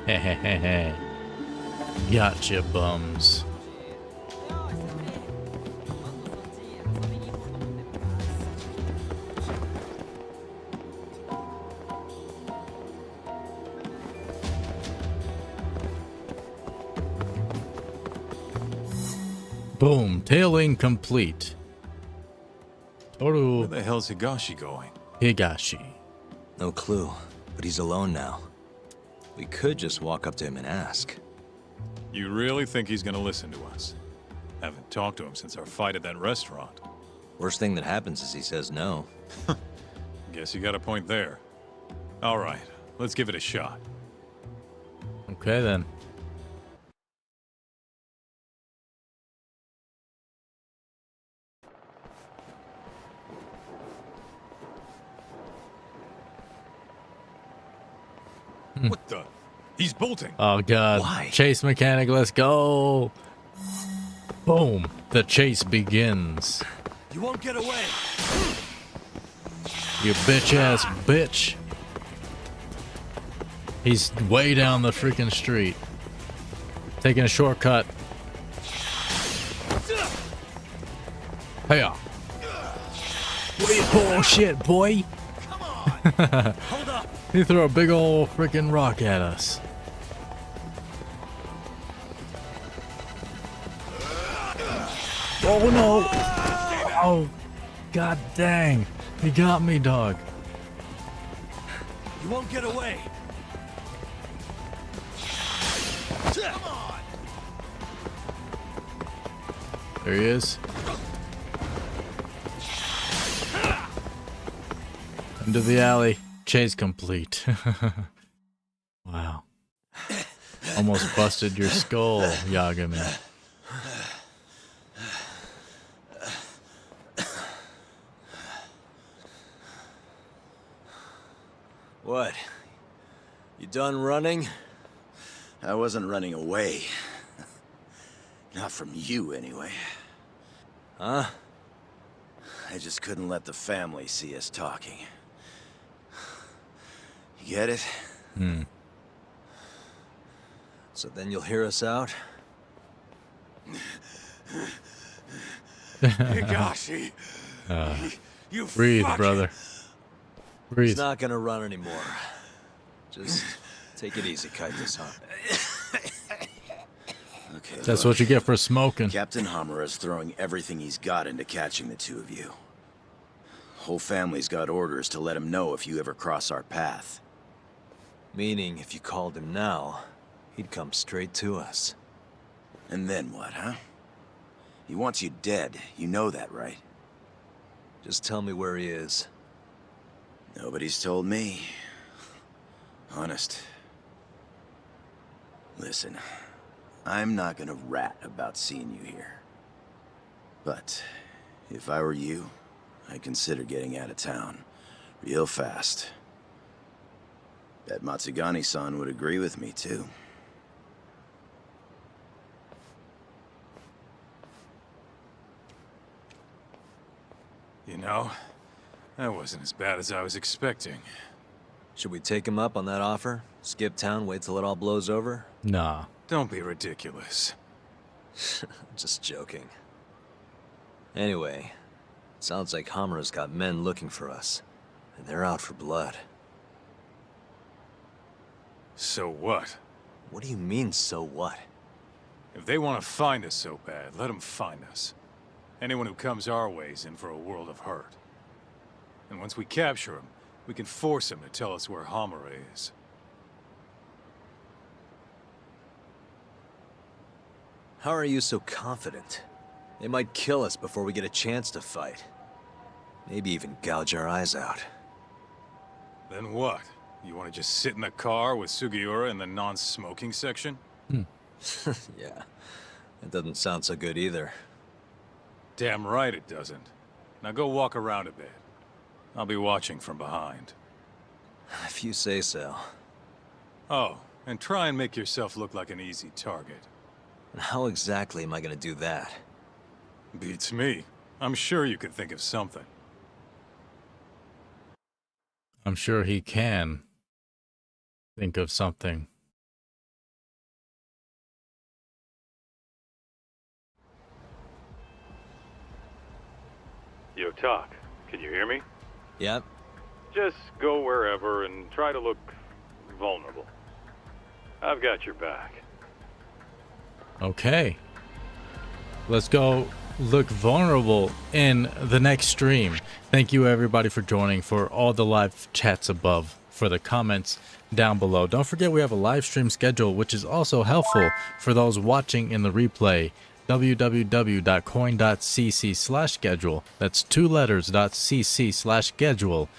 Hehehe. Gotcha, bums. Boom. Tailing complete. Toru. Where the hell's Higashi going? Higashi. No clue, but he's alone now. We could just walk up to him and ask. You really think he's gonna listen to us? Haven't talked to him since our fight at that restaurant. Worst thing that happens is he says no. Guess you got a point there. All right, let's give it a shot. Okay, then. What the? He's bolting. Oh, God. Why? Chase mechanic, let's go. Boom. The chase begins. You won't get away. You bitch-ass bitch. He's way down the freaking street. Taking a shortcut. Hey-ya. Oh, shit, boy. Hold up. He threw a big old freaking rock at us. Oh no! Oh, god dang! He got me, dog. You won't get away. Come on. There he is. Into the alley. Chase complete. Wow. Almost busted your skull, Yagami. What? You done running? I wasn't running away. Not from you, anyway. Huh? I just couldn't let the family see us talking. You get it? So then you'll hear us out? Higashi. You breathe, fucking... brother. Breathe. He's not gonna run anymore. Just take it easy, Kaito-san. Okay, That's look. what you get for smoking. Captain Hamura's throwing everything he's got into catching the two of you. Whole family's got orders to let him know if you ever cross our path. Meaning, if you called him now, he'd come straight to us. And then what, huh? He wants you dead. You know that, right? Just tell me where he is. Nobody's told me. Honest. Listen, I'm not gonna rat about seeing you here. But if I were you, I'd consider getting out of town. Real fast. Bet Matsugani-san would agree with me, too. You know, that wasn't as bad as I was expecting. Should we take him up on that offer? Skip town, wait till it all blows over? Nah. Don't be ridiculous. Just joking. Anyway, sounds like Hamura's got men looking for us. And they're out for blood. So what? What do you mean, so what? If they want to find us so bad, let them find us. Anyone who comes our way is in for a world of hurt. And once we capture him, we can force him to tell us where Hamura is. How are you so confident? They might kill us before we get a chance to fight. Maybe even gouge our eyes out. Then what? You want to just sit in the car with Sugiura in the non-smoking section? Yeah, that doesn't sound so good either. Damn right it doesn't. Now go walk around a bit. I'll be watching from behind. If you say so. Oh, and try and make yourself look like an easy target. How exactly am I gonna do that? Beats me. I'm sure you could think of something. I'm sure he can think of something. Yo, Talk. Can you hear me? Yep. Just go wherever and try to look vulnerable. I've got your back. Okay. Let's go look vulnerable in the next stream. Thank you everybody for joining, for all the live chats above, for the comments down below. Don't forget we have a live stream schedule, which is also helpful for those watching in the replay. www.coin.cc/schedule. That's 2 letters .cc/schedule.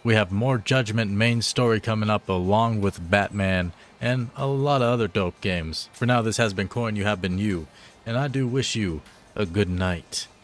We have more Judgment main story coming up, along with Batman and a lot of other dope games. For now, this has been Coin, you have been you, and I do wish you a good night.